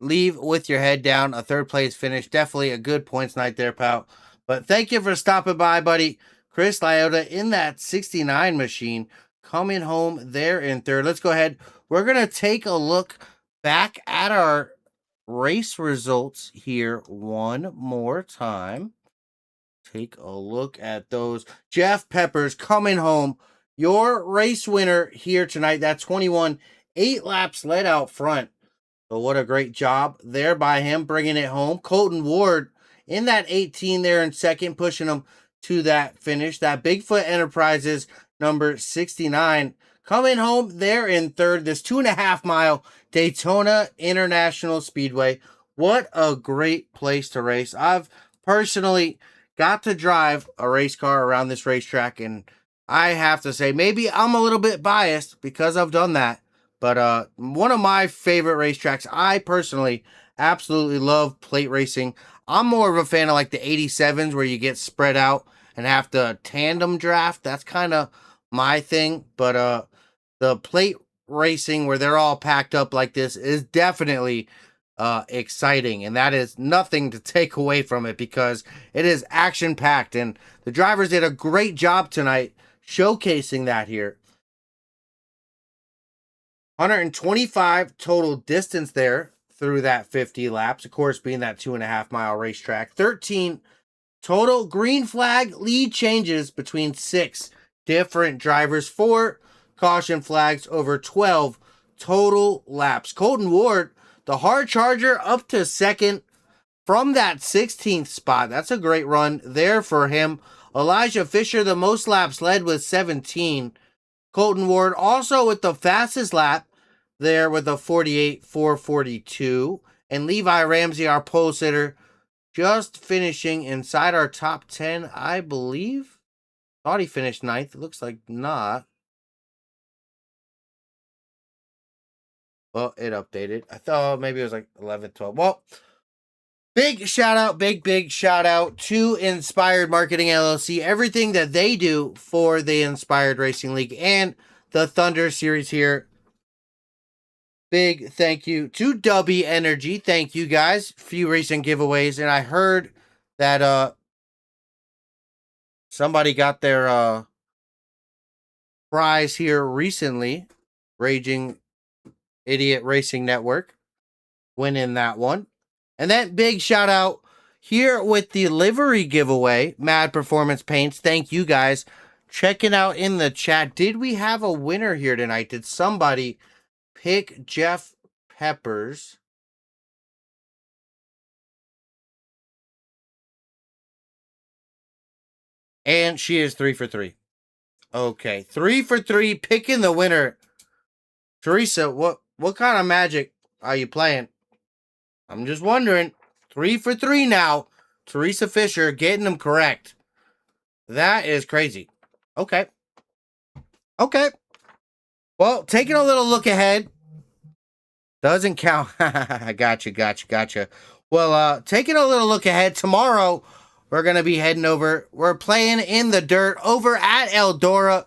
leave with your head down. A third place finish. Definitely a good points night there, pal. But thank you for stopping by, buddy. Chris Lyota in that 69 machine coming home there in third. Let's go ahead. We're going to take a look back at our race results here one more time. Take a look at those. Jeff Peppers coming home. Your race winner here tonight. That 21, 8 laps led out front. So what a great job there by him bringing it home. Colton Ward in that 18 there in second, pushing him to that finish. That Bigfoot Enterprises number 69 coming home there in third. This 2.5 mile Daytona International Speedway. What a great place to race. I've personally got to drive a race car around this racetrack, and I have to say, maybe I'm a little bit biased because I've done that. But one of my favorite racetracks, I personally absolutely love plate racing. I'm more of a fan of like the 87s where you get spread out and have to tandem draft. That's kind of my thing. But the plate racing where they're all packed up like this is definitely exciting. And that is nothing to take away from it because it is action packed. And the drivers did a great job tonight showcasing that here. 125 total distance there through that 50 laps, of course, being that 2.5 mile racetrack. 13 total green flag lead changes between 6 different drivers. 4 caution flags over 12 total laps. Colton Ward, the hard charger, up to second from that 16th spot. That's a great run there for him. Elijah Fisher, the most laps led with 17. Colton Ward also with the fastest lap there with a 48.442. And Levi Ramsey, our pole sitter, just finishing inside our top 10, I believe. Thought he finished 9th. It looks like not. Well, it updated. I thought maybe it was like 11th, 12th. Well, Big shout out, big shout out to Inspired Marketing LLC. Everything that they do for the Inspired Racing League and the Thunder Series here. Big thank you to W Energy. Thank you guys. Few recent giveaways, and I heard that somebody got their prize here recently. Raging Idiot Racing Network winning that one. And then big shout out here with the livery giveaway, Mad Performance Paints. Thank you guys. Checking out in the chat. Did we have a winner here tonight? Did somebody pick Jeff Peppers? And she is 3 for 3. Okay, 3 for 3, picking the winner. Teresa, what kind of magic are you playing? I'm just wondering. 3 for 3 now. Teresa Fisher getting them correct. That is crazy. Okay. Okay. Well, taking a little look ahead. Doesn't count. Gotcha. Well, taking a little look ahead. Tomorrow, we're going to be heading over. We're playing in the dirt over at Eldora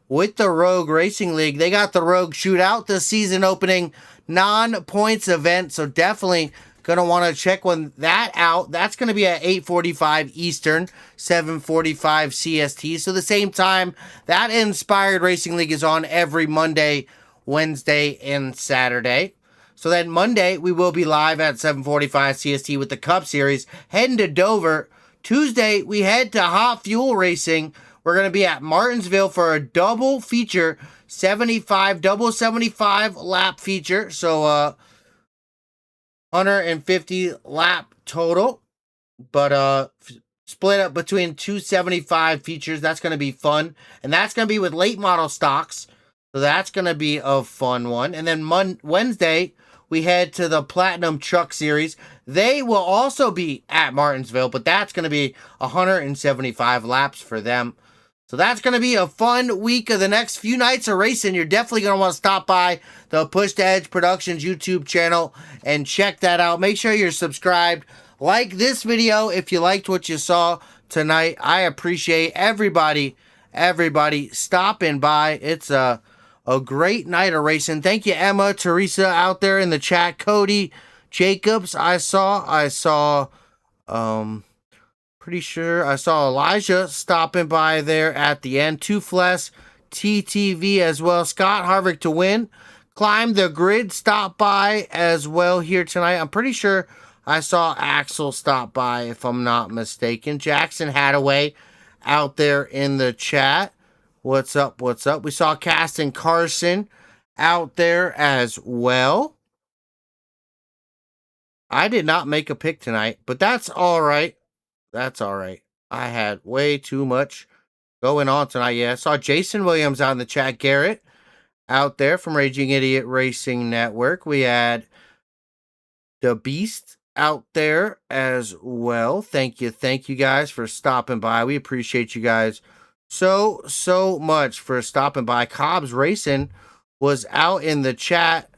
with the Rogue Racing League. They got the Rogue Shootout, the season opening non-points event. So definitely going to want to check that out. That's going to be at 8:45 Eastern, 7:45 CST. So the same time that Inspired Racing League is on every Monday, Wednesday, and Saturday. So then Monday, we will be live at 7:45 CST with the Cup Series, heading to Dover. Tuesday, we head to Hot Fuel Racing. We're going to be at Martinsville for a double feature, 75 lap feature. So, 150 lap total, but split up between 275 features. That's going to be fun, and that's going to be with late model stocks. So that's going to be a fun one. And then Wednesday, we head to the Platinum Truck Series. They will also be at Martinsville, but that's going to be 175 laps for them. So that's going to be a fun week of the next few nights of racing. You're definitely going to want to stop by the Push to Edge Productions YouTube channel and check that out. Make sure you're subscribed. Like this video if you liked what you saw tonight. I appreciate everybody stopping by. It's a great night of racing. Thank you, Emma, Teresa out there in the chat. Cody, Jacobs, I saw, pretty sure I saw Elijah stopping by there at the end. Toothless, TTV as well. Scott Harvick to win. Climb the Grid stopped by as well here tonight. I'm pretty sure I saw Axel stop by, if I'm not mistaken. Jackson Hadaway out there in the chat. What's up? We saw Caston Carson out there as well. I did not make a pick tonight, but that's all right. I had way too much going on tonight. Yeah, I saw Jason Williams out in the chat. Garrett out there from Raging Idiot Racing Network. We had the Beast out there as well. Thank you guys for stopping by. We appreciate you guys so much for stopping by. Cobbs Racing was out in the chat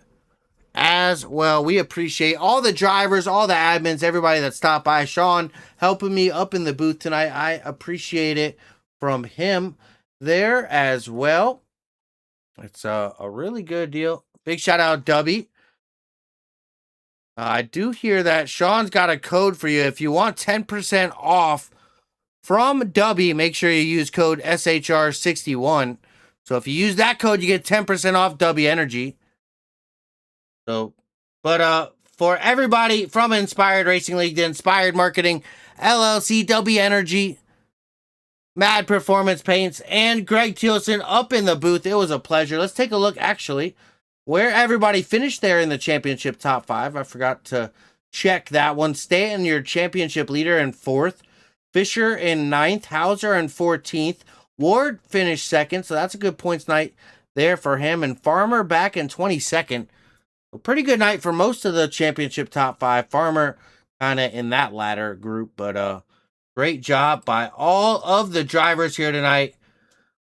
as well. We appreciate all the drivers, all the admins, everybody that stopped by. Sean helping me up in the booth tonight. I appreciate it from him there as well. It's a really good deal. Big shout out, Dubby. I do hear that Sean's got a code for you. If you want 10% off from Dubby, make sure you use code SHR61. So if you use that code, you get 10% off Dubby Energy. So, but for everybody from Inspired Racing League, the Inspired Marketing LLC, Dubby Energy, Mad Performance Paints, and Greg Thielsen up in the booth. It was a pleasure. Let's take a look, actually, where everybody finished there in the championship top 5. I forgot to check that one. Stanton, your championship leader, in 4th. Fisher in 9th. Hauser in 14th. Ward finished 2nd, so that's a good points night there for him. And Farmer back in 22nd. A pretty good night for most of the championship top 5. Farmer kind of in that latter group, but great job by all of the drivers here tonight.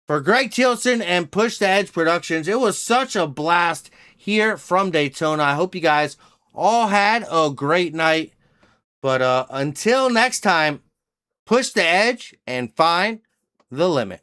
For Greg Thielsen and Push the Edge Productions, it was such a blast here from Daytona. I hope you guys all had a great night. But until next time, push the edge and find the limit.